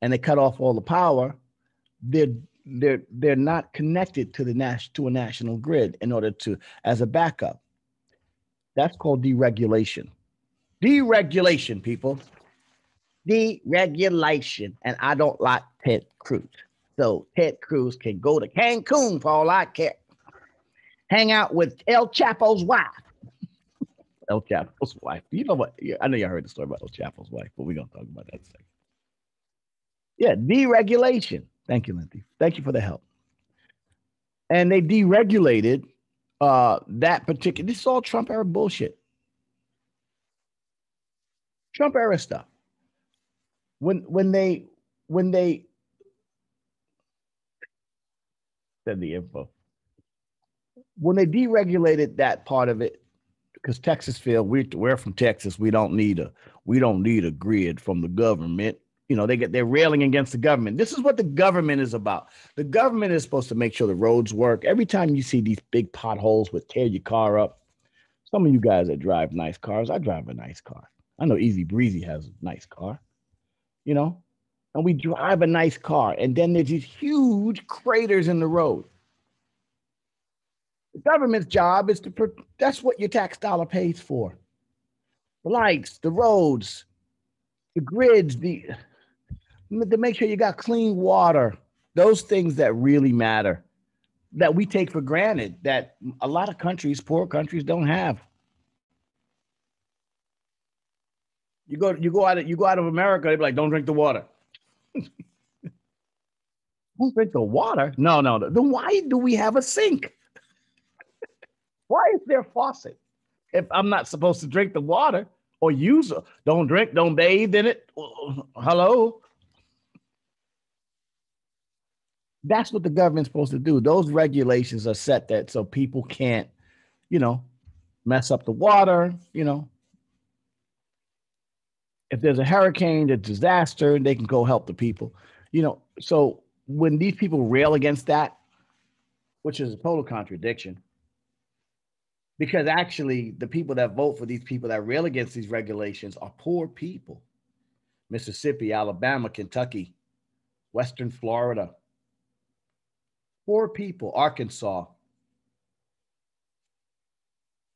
[SPEAKER 9] and they cut off all the power, they're not connected to a national grid in order to, as a backup. That's called deregulation. Deregulation, people. Deregulation. And I don't like Ted Cruz. So Ted Cruz can go to Cancun for all I care. Hang out with El Chapo's wife. El Chapo's wife. You know what? I know you heard the story about El Chapo's wife, but we're going to talk about that in a second. Yeah, deregulation. Thank you, Lindsay. Thank you for the help. And they deregulated that particular, this is all Trump era bullshit. Trump era stuff. When they said the info, when they deregulated that part of it, because Texas feel we're from Texas, we don't need a grid from the government. They're railing against the government. This is what the government is about. The government is supposed to make sure the roads work. Every time you see these big potholes would tear your car up. Some of you guys that drive nice cars, I drive a nice car. I know Easy Breezy has a nice car, and we drive a nice car, and then there's these huge craters in the road. The government's job is that's what your tax dollar pays for. The lights, the roads, the grids, to make sure you got clean water Those things that really matter, that we take for granted, that a lot of countries, poor countries, don't have. You go out of America, they be like, don't drink the water. Don't drink the water? No, no. Then why do we have a sink? Why is there a faucet? If I'm not supposed to drink the water or use it, don't drink, don't bathe in it. Hello? That's what the government's supposed to do. Those regulations are set that so people can't, mess up the water, If there's a hurricane, a disaster, they can go help the people. So when these people rail against that, which is a total contradiction, because actually the people that vote for these people that rail against these regulations are poor people. Mississippi, Alabama, Kentucky, Western Florida. Poor people, Arkansas,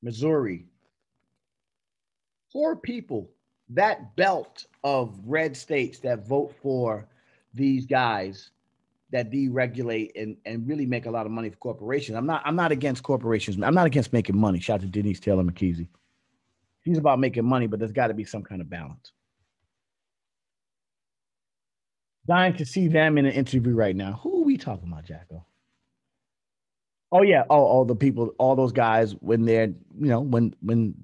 [SPEAKER 9] Missouri. Poor people, that belt of red states that vote for these guys that deregulate and really make a lot of money for corporations. I'm not against corporations. I'm not against making money. Shout out to Denise Taylor McKeesey. She's about making money, but there's got to be some kind of balance. Dying to see them in an interview right now. Who are we talking about, Jacko? Oh yeah. Oh, the people, all those guys when they're, when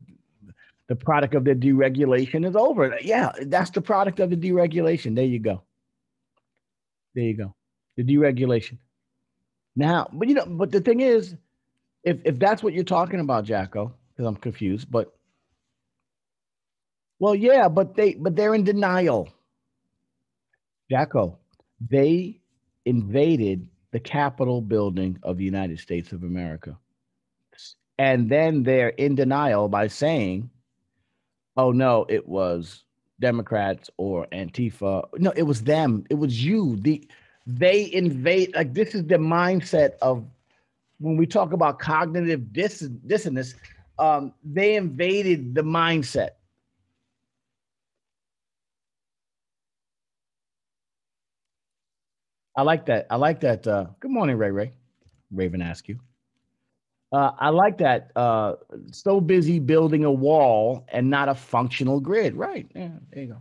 [SPEAKER 9] the product of the deregulation is over. Yeah, that's the product of the deregulation. There you go. There you go. The deregulation. Now, but the thing is, if that's what you're talking about, Jacko, because I'm confused, but well, yeah, but they're in denial. Jacko, they invaded the Capitol building of the United States of America. And then they're in denial by saying, oh no, it was Democrats or Antifa. No, it was them. It was you. They invade, like this is the mindset of when we talk about cognitive dissonance, they invaded the mindset. I like that. Good morning, Ray. Raven Askew. I like that. So busy building a wall and not a functional grid. Right. Yeah, there you go.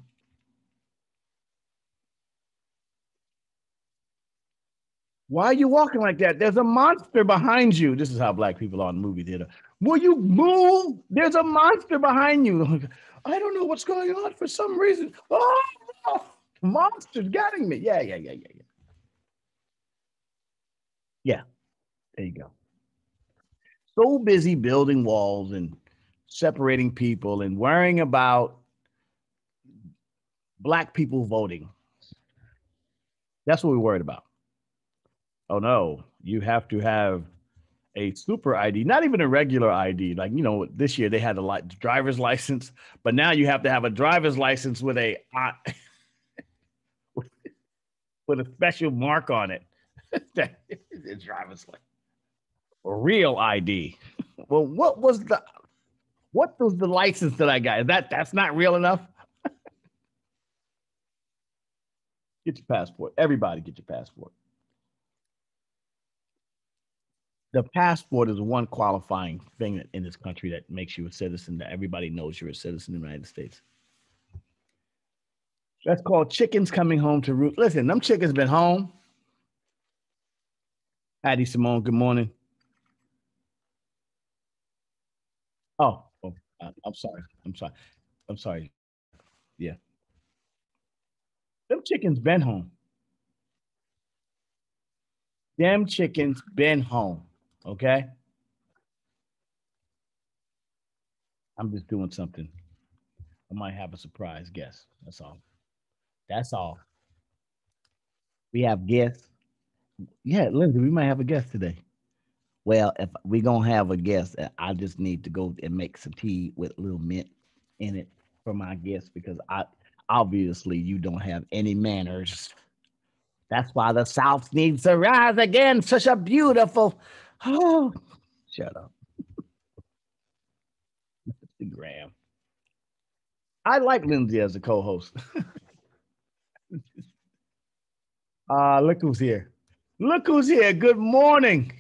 [SPEAKER 9] Why are you walking like that? There's a monster behind you. This is how black people are in the movie theater. Will you move? There's a monster behind you. I don't know what's going on for some reason. Oh, monster's getting me. Yeah. Yeah, there you go. So busy building walls and separating people and worrying about black people voting. That's what we're worried about. Oh no, you have to have a super ID, not even a regular ID. Like, this year they had a driver's license, but now you have to have a driver's license with a with a special mark on it. That is a driver's license. A real ID. Well, what was the license that I got? That's not real enough? Get your passport. Everybody get your passport. The passport is one qualifying thing in this country that makes you a citizen, that everybody knows you're a citizen of the United States. That's called chickens coming home to roost. Listen, them chickens been home. Addie Simone, good morning. Oh, I'm sorry. Yeah. Them chickens been home. Them chickens been home. Okay. I'm just doing something. I might have a surprise guest. That's all. We have guests. Yeah, Lindsay, we might have a guest today. Well, if we're going to have a guest, I just need to go and make some tea with a little mint in it for my guest, because obviously you don't have any manners. That's why the South needs to rise again. Such a beautiful. Oh, shut up. Graham. I like Lindsay as a co-host. Look who's here. Look who's here. Good morning.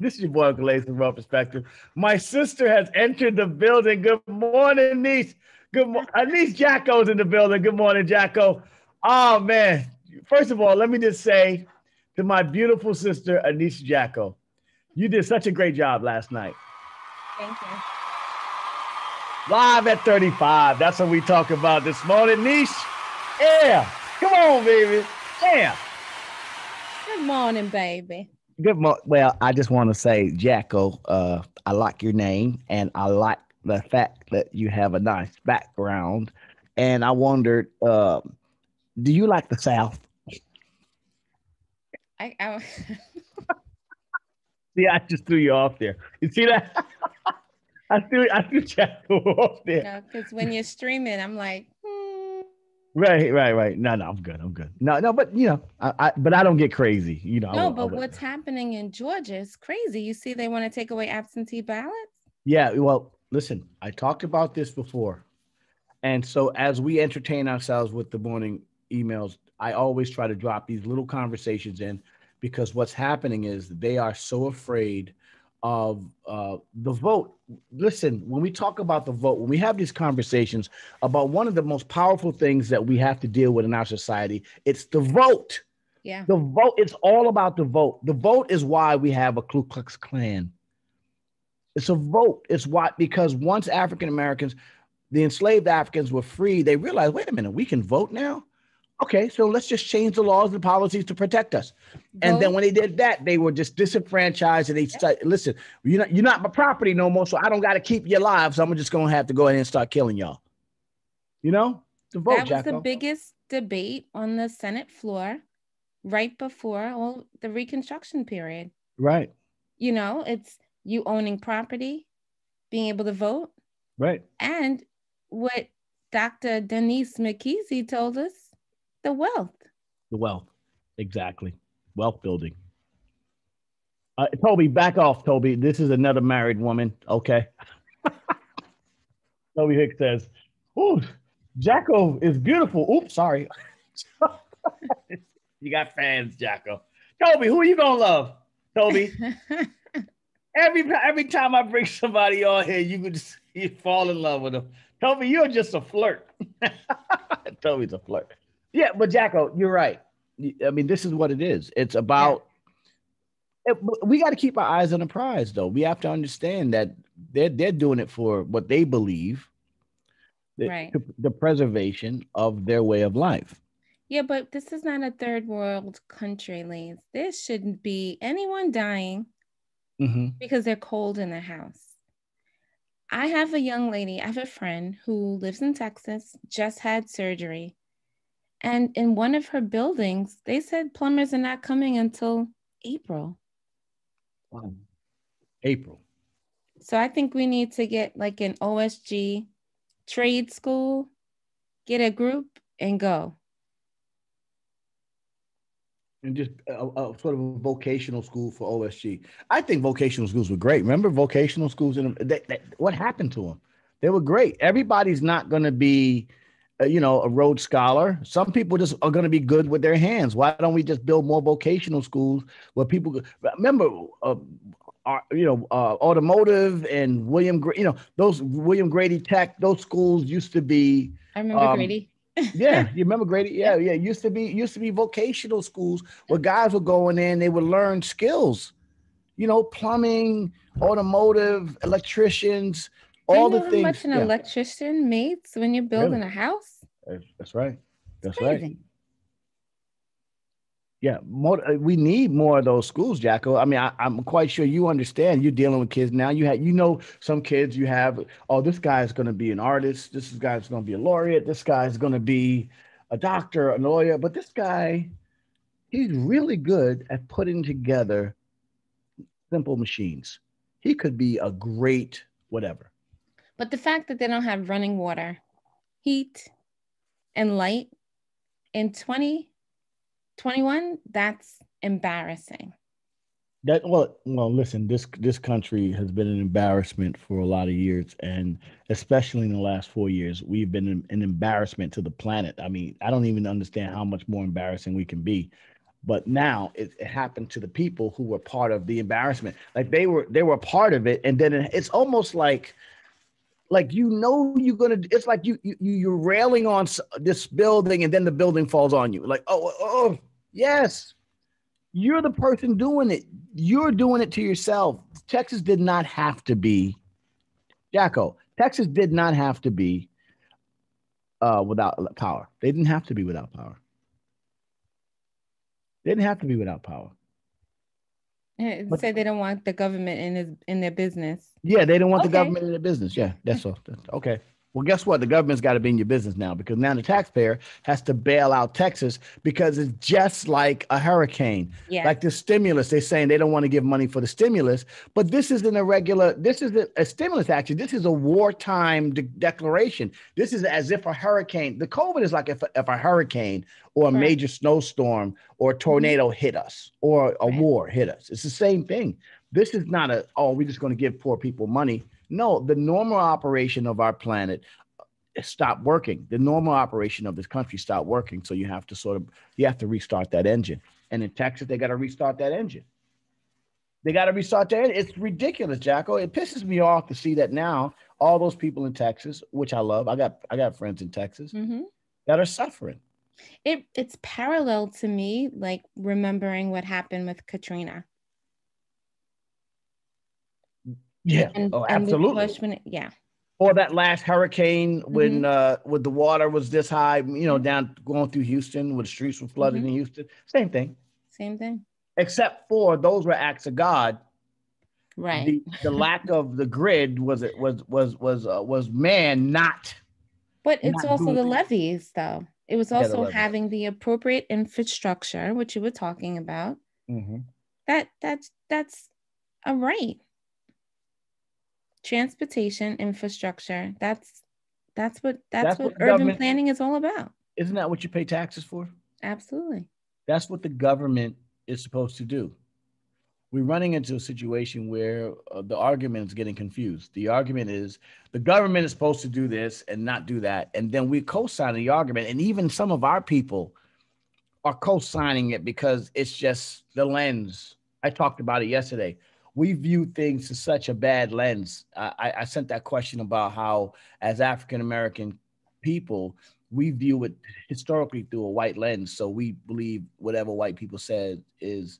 [SPEAKER 9] This is your boy Uncle Lace from Raw Perspective. My sister has entered the building. Good morning, niece. Good morning. Niece Jacko's in the building. Good morning, Jacko. Oh, man. First of all, let me just say to my beautiful sister, Anisha Jacko, you did such a great job last night.
[SPEAKER 10] Thank you.
[SPEAKER 9] Live at 35. That's what we talk about this morning, niche. Yeah. Come on, baby. Yeah.
[SPEAKER 10] Good morning, baby.
[SPEAKER 9] Good morning. Well, I just want to say, Jacko, I like your name, and I like the fact that you have a nice background. And I wondered, do you like the South?
[SPEAKER 10] I
[SPEAKER 9] See, I just threw you off there. You see that? I threw Jacko off there.
[SPEAKER 10] No, because when you're streaming, I'm like,
[SPEAKER 9] Right. No, I'm good. No, but you know, but I don't get crazy. You know.
[SPEAKER 10] No, but what's happening in Georgia is crazy. You see, they want to take away absentee ballots.
[SPEAKER 9] Yeah. Well, listen, I talked about this before, and so as we entertain ourselves with the morning emails, I always try to drop these little conversations in, because what's happening is they are so afraid of the vote. Listen, when we talk about the vote, when we have these conversations about one of the most powerful things that we have to deal with in our society, it's the vote.
[SPEAKER 10] Yeah.
[SPEAKER 9] The vote, it's all about the vote. The vote is why we have a Ku Klux Klan. It's a vote. It's why, because once African Americans, the enslaved Africans were free, they realized, wait a minute, we can vote now? Okay, so let's just change the laws and policies to protect us. And then when they did that, they were just disenfranchised, and they started, listen, you're not my property no more, so I don't got to keep you alive, so I'm just going to have to go ahead and start killing y'all. You know? The vote,
[SPEAKER 10] that was
[SPEAKER 9] Jacko.
[SPEAKER 10] the biggest debate on the Senate floor right before the Reconstruction period.
[SPEAKER 9] Right.
[SPEAKER 10] You know, it's you owning property, being able to vote.
[SPEAKER 9] Right.
[SPEAKER 10] And what Dr. Denise McKesey told us, the wealth.
[SPEAKER 9] The wealth. Exactly. Wealth building. Toby, back off, Toby. This is another married woman. Okay. Toby Hicks says, "Ooh, Jacko is beautiful." Oops, sorry. You got fans, Jacko. Toby, who are you gonna love? Toby. Every time I bring somebody on here, you fall in love with them. Toby, you're just a flirt. Toby's a flirt. Yeah, but Jacko, you're right. I mean, this is what it is. It's about, we got to keep our eyes on the prize, though. We have to understand that they're doing it for what they believe,
[SPEAKER 10] right?
[SPEAKER 9] The preservation of their way of life.
[SPEAKER 10] Yeah, but this is not a third world country, Lance. There shouldn't be anyone dying because they're cold in their house. I have a friend who lives in Texas, just had surgery. And in one of her buildings, they said plumbers are not coming until April.
[SPEAKER 9] Wow. April.
[SPEAKER 10] So I think we need to get like an OSG trade school, get a group and go.
[SPEAKER 9] And just a sort of a vocational school for OSG. I think vocational schools were great. Remember vocational schools? What happened to them? They were great. Everybody's not going to be a Rhodes Scholar. Some people just are going to be good with their hands. Why don't we just build more vocational schools where people remember, automotive and those William Grady Tech, those schools used to be.
[SPEAKER 10] I remember Grady.
[SPEAKER 9] Yeah, you remember Grady? Yeah. Used to be vocational schools where guys would go in there and they would learn skills, plumbing, automotive, electricians. All the things.
[SPEAKER 10] How much an electrician makes when you're building a house?
[SPEAKER 9] That's right. That's right. Yeah, we need more of those schools, Jacko. I mean, I'm quite sure you understand. You're dealing with kids now. Some kids you have. Oh, this guy's going to be an artist. This guy's going to be a laureate. This guy's going to be a doctor, a lawyer. But this guy, he's really good at putting together simple machines. He could be a great whatever.
[SPEAKER 10] But the fact that they don't have running water, heat, and light in 2021, that's embarrassing.
[SPEAKER 9] Listen, this country has been an embarrassment for a lot of years, and especially in the last 4 years, we've been an embarrassment to the planet. I mean, I don't even understand how much more embarrassing we can be. But now it happened to the people who were part of the embarrassment. Like they were a part of it, and then it's almost like you're gonna. It's like you're railing on this building, and then the building falls on you. Like oh yes, you're the person doing it. You're doing it to yourself. Texas did not have to be, Jacko. Texas did not have to be without power. They didn't have to be without power. They didn't have to be without power.
[SPEAKER 10] Say they don't want the government in their business.
[SPEAKER 9] Yeah, they don't want the government in their business. Yeah, that's all. Okay. Well, guess what? The government's got to be in your business now, because now the taxpayer has to bail out Texas, because it's just like a hurricane.
[SPEAKER 10] Yeah.
[SPEAKER 9] Like the stimulus, they're saying they don't want to give money for the stimulus, but this isn't a stimulus action. This is a wartime declaration. This is as if a hurricane, the COVID is like if a hurricane or a major snowstorm or a tornado hit us, or a war hit us. It's the same thing. This is not we're just going to give poor people money. No, the normal operation of our planet stopped working. The normal operation of this country stopped working. So you have to restart that engine. And in Texas, they got to restart that engine. It's ridiculous, Jacko. It pisses me off to see that now all those people in Texas, which I love, I got friends in Texas that are suffering.
[SPEAKER 10] It's parallel to me, like remembering what happened with Katrina.
[SPEAKER 9] Yeah.
[SPEAKER 10] Absolutely.
[SPEAKER 9] Or that last hurricane when the water was this high, down going through Houston, when the streets were flooded in Houston. Same thing. Except for those were acts of God.
[SPEAKER 10] Right.
[SPEAKER 9] The lack of the grid was man not.
[SPEAKER 10] But it's also the levees, though. It was also having the appropriate infrastructure, which you were talking about. That's a right. Transportation infrastructure. That's what urban planning is all about.
[SPEAKER 9] Isn't that what you pay taxes for?
[SPEAKER 10] Absolutely.
[SPEAKER 9] That's what the government is supposed to do. We're running into a situation where the argument is getting confused. The argument is the government is supposed to do this and not do that. And then we co-sign the argument. And even some of our people are co-signing it because it's just the lens. I talked about it yesterday. We view things to such a bad lens. I sent that question about how, as African-American people, we view it historically through a white lens. So we believe whatever white people said is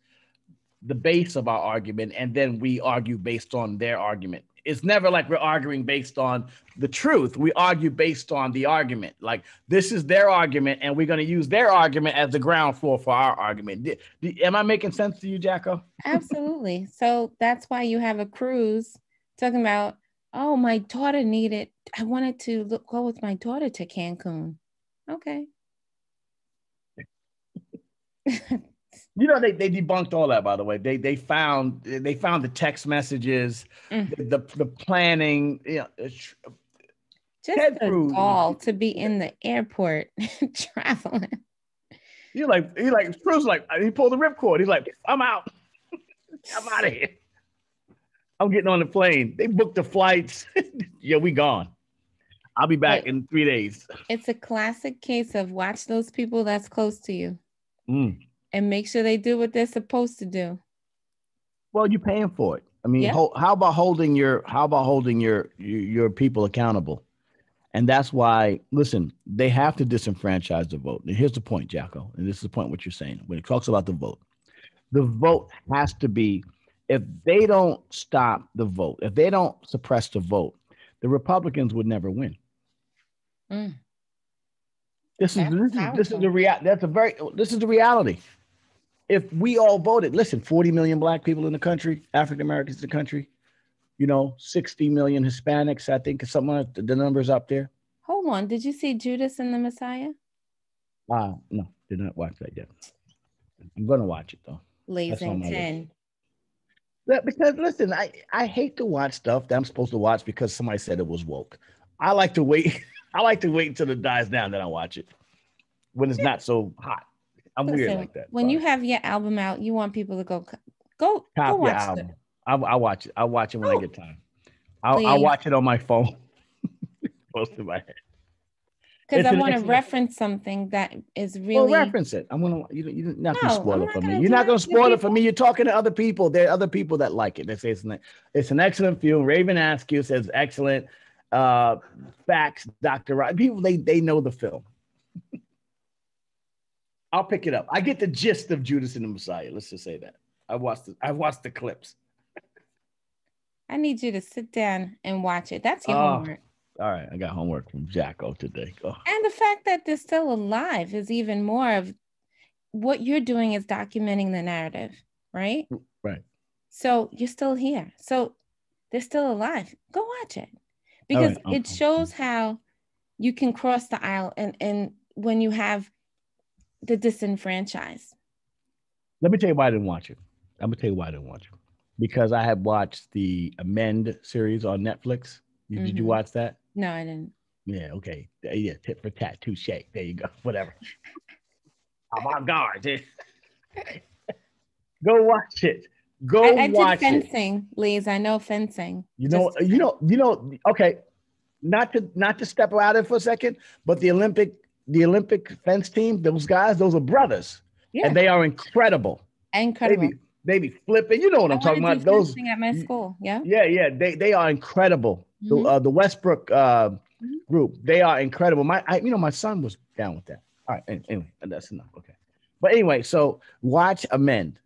[SPEAKER 9] the base of our argument, and then we argue based on their argument. It's never like we're arguing based on the truth. We argue based on the argument. Like, this is their argument, and we're going to use their argument as the ground floor for our argument. Am I making sense to you, Jacko?
[SPEAKER 10] Absolutely. So that's why you have a cruise talking about, oh, my daughter I wanted to go with my daughter to Cancun. Okay.
[SPEAKER 9] They debunked all that, by the way. They found the text messages, the planning.
[SPEAKER 10] Just a gall to be in the airport traveling.
[SPEAKER 9] He pulled the ripcord. He's like, I'm out. I'm out of here. I'm getting on the plane. They booked the flights. Yeah, we gone. I'll be back in 3 days.
[SPEAKER 10] It's a classic case of watch those people that's close to you. And make sure they do what they're supposed to do.
[SPEAKER 9] Well, you're paying for it. I mean, how about holding your people accountable? And that's why, listen, they have to disenfranchise the vote. And here's the point, Jacko, and this is the point what you're saying. When it talks about the vote has to be, if they don't stop the vote, if they don't suppress the vote, the Republicans would never win. This is the reality. If we all voted, listen, 40 million Black people in the country, African Americans in the country, 60 million Hispanics, I think something like the numbers up there.
[SPEAKER 10] Hold on. Did you see Judas and the Messiah?
[SPEAKER 9] No, did not watch that yet. I'm going to watch it, though.
[SPEAKER 10] Blazing 10.
[SPEAKER 9] Because, listen, I hate to watch stuff that I'm supposed to watch because somebody said it was woke. I like to wait. I like to wait until it dies down, then I watch it when it's not so hot. I'm weird like that.
[SPEAKER 10] When you have your album out, you want people to go watch it.
[SPEAKER 9] I'll watch it. I'll watch it when I get time. I'll watch it on my phone. Close to my head.
[SPEAKER 10] Because I want to reference something that is really.
[SPEAKER 9] Well, reference it. I'm gonna. You're not gonna spoil it for me. You're
[SPEAKER 10] do
[SPEAKER 9] not gonna
[SPEAKER 10] it.
[SPEAKER 9] spoil it for me. You're talking to other people. There are other people that like it. They say it's an excellent film. Raven Askew says excellent. Facts, Dr. Rod. People they know the film. I'll pick it up. I get the gist of Judas and the Messiah. Let's just say that. I watched the clips.
[SPEAKER 10] I need you to sit down and watch it. That's your homework.
[SPEAKER 9] All right, I got homework from Jacko today. Go.
[SPEAKER 10] And the fact that they're still alive is even more of what you're doing is documenting the narrative, right?
[SPEAKER 9] Right.
[SPEAKER 10] So you're still here. So they're still alive. Go watch it. Because it shows how you can cross the aisle and when you have the disenfranchised.
[SPEAKER 9] Let me tell you why I didn't watch it. I'm going to tell you why I didn't watch it. Because I had watched the Amend series on Netflix. Did you watch that?
[SPEAKER 10] No, I didn't.
[SPEAKER 9] Yeah, okay. Yeah, tit for tat, touche. There you go. Whatever. Avant-garde. Go watch it. I watch
[SPEAKER 10] did fencing, Liz. I know fencing.
[SPEAKER 9] You know. Okay, not to step out of it for a second, but the Olympic fence team, those guys, those are brothers, and they are incredible.
[SPEAKER 10] Incredible.
[SPEAKER 9] They be flipping. You know what I'm talking about? Those
[SPEAKER 10] at my school. Yeah.
[SPEAKER 9] Yeah. They are incredible. The Westbrook group, they are incredible. My son was down with that. All right. Anyway, that's enough. Okay. But anyway, so watch Amend.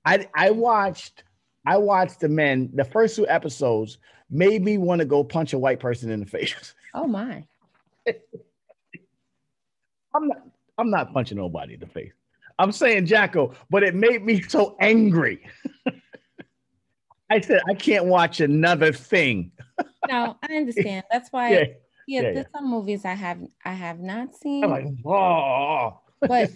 [SPEAKER 9] I watched Amend. The first 2 episodes made me want to go punch a white person in the face.
[SPEAKER 10] Oh my.
[SPEAKER 9] I'm not punching nobody in the face. I'm saying Jacko, but it made me so angry. I said, I can't watch another thing.
[SPEAKER 10] No, I understand. That's why there's some movies I have not seen.
[SPEAKER 9] I'm like, oh.
[SPEAKER 10] But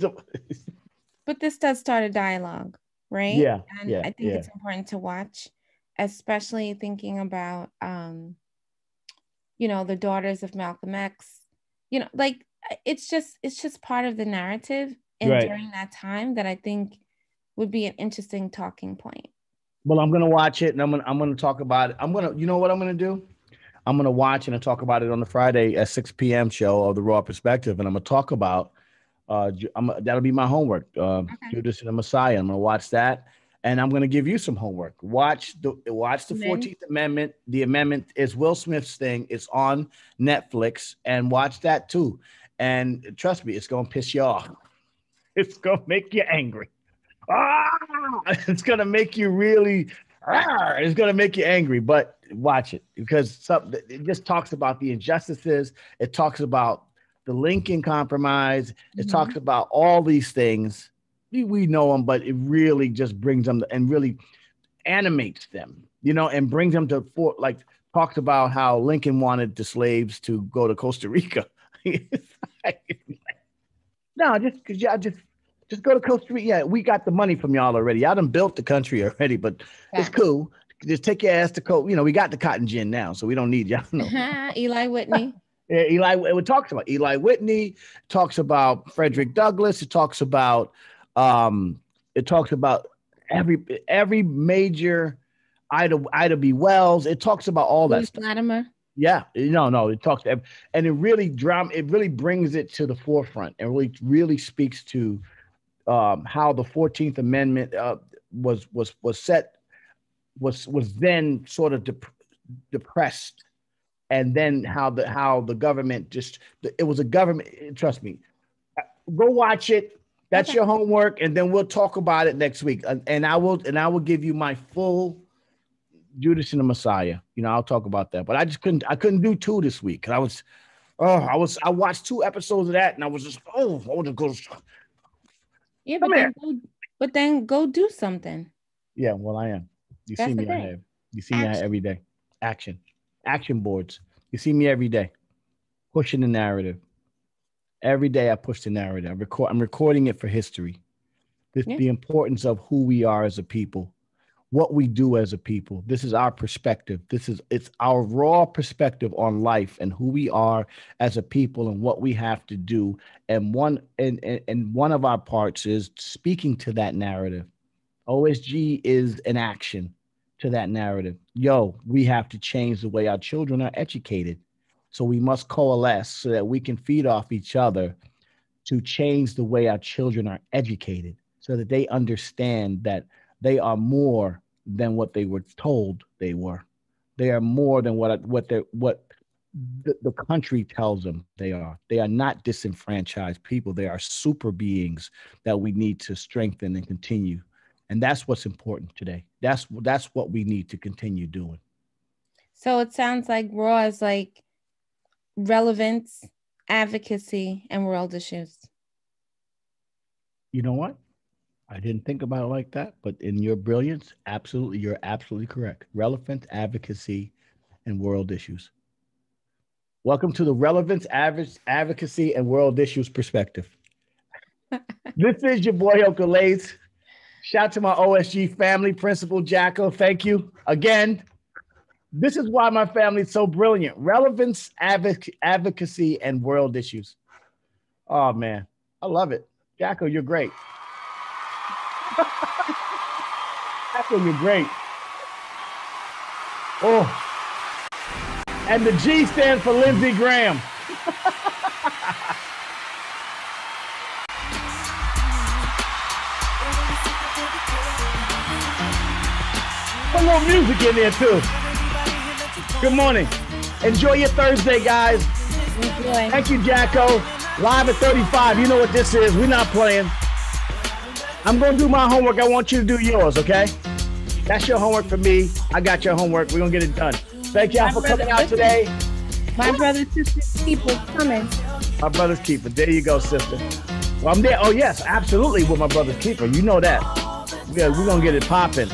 [SPEAKER 10] this does start a dialogue, right?
[SPEAKER 9] Yeah.
[SPEAKER 10] And I think it's important to watch, especially thinking about the daughters of Malcolm X. Like it's just part of the narrative. And during that time that I think would be an interesting talking point.
[SPEAKER 9] Well, I'm gonna watch it and I'm gonna talk about it. You know what I'm gonna do? I'm gonna watch and talk about it on the Friday at 6 p.m. show of the Raw Perspective, and I'm gonna talk about that'll be my homework. Judas and the Messiah. I'm gonna watch that, and I'm gonna give you some homework. Watch the 14th Amendment. The amendment is Will Smith's thing. It's on Netflix, and watch that too. And trust me, it's gonna piss you off. It's going to make you angry. It's going to make you really, it's going to make you angry, but watch it because it just talks about the injustices. It talks about the Lincoln Compromise. It talks about all these things. We know them, but it really just brings them and really animates them, and brings them to, talks about how Lincoln wanted the slaves to go to Costa Rica. No, just go to Costa Rica. Yeah, we got the money from y'all already. Y'all done built the country already, but it's cool. Just take your ass to Costa. We got the cotton gin now, so we don't need y'all. No.
[SPEAKER 10] Eli Whitney.
[SPEAKER 9] Yeah, it talks about Eli Whitney. Talks about Frederick Douglass. It talks about every major Ida B. Wells. It talks about all that stuff.
[SPEAKER 10] Latimer.
[SPEAKER 9] Yeah, no, it talks to, and it really brings it to the forefront and really speaks to how the 14th Amendment was then sort of depressed, and then how the government it was a government. Trust me, go watch it. That's your homework, and then we'll talk about it next week. And I will give you my full Judas and the Messiah. I'll talk about that. But I couldn't do 2 this week. I watched 2 episodes of that, and I was just I want to go.
[SPEAKER 10] Yeah, but then go do something.
[SPEAKER 9] Yeah, well, I am. You see me every day. Action boards. You see me every day, pushing the narrative. Every day I push the narrative. I'm recording it for history. The importance of who we are as a people. What we do as a people. This is our perspective. It's our raw perspective on life and who we are as a people and what we have to do. And one of our parts is speaking to that narrative. OSG is an action to that narrative. We have to change the way our children are educated. So we must coalesce so that we can feed off each other to change the way our children are educated, so that they understand that they are more than what they were told they were. They are more than what the country tells them they are. They are not disenfranchised people. They are super beings that we need to strengthen and continue. And that's what's important today. That's what we need to continue doing.
[SPEAKER 10] So it sounds like Raw is like relevance, advocacy, and world issues.
[SPEAKER 9] You know what? I didn't think about it like that, but in your brilliance, absolutely, you're absolutely correct. Relevance, advocacy, and world issues. Welcome to the Relevance, Advocacy, and World Issues Perspective. This is your boy, Uncle Lace. Shout out to my OSG family, Principal Jacko. Thank you again. This is why my family is so brilliant. Relevance, advocacy, and world issues. Oh, man. I love it. Jacko, you're great. Jacko, you're great. Oh. And the G stands for Lindsey Graham. A little music in there too. Good morning. Enjoy your Thursday, guys.
[SPEAKER 10] Enjoy.
[SPEAKER 9] Thank you, Jacko. Live at 35. You know what this is. We're not playing. I'm going to do my homework. I want you to do yours, okay? That's your homework for me. I got your homework. We're going to get it done. Thank y'all for coming out today.
[SPEAKER 10] My brother's sister's keeper's coming.
[SPEAKER 9] My brother's keeper. There you go, sister. Well, I'm there. Oh, yes, absolutely with my brother's keeper. You know that. We're going to get it popping.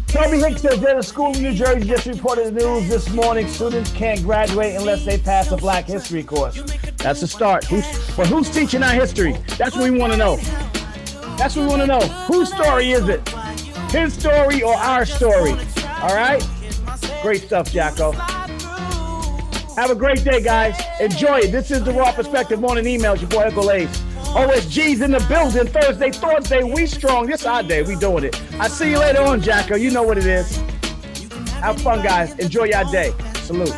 [SPEAKER 9] Toby Hicks says that a school in New Jersey just reported the news this morning. Students can't graduate unless they pass a Black History course. That's a start. Who's teaching our history? That's what we want to know. That's what we want to know. Whose story is it? His story or our story? All right? Great stuff, Jacko. Have a great day, guys. Enjoy it. This is the Raw Perspective Morning Emails. Your boy, Uncle Lace. OSG's in the building. Thursday, we strong. This our day. We doing it. I'll see you later on, Jacko. You know what it is. Have fun, guys. Enjoy your day. Salute.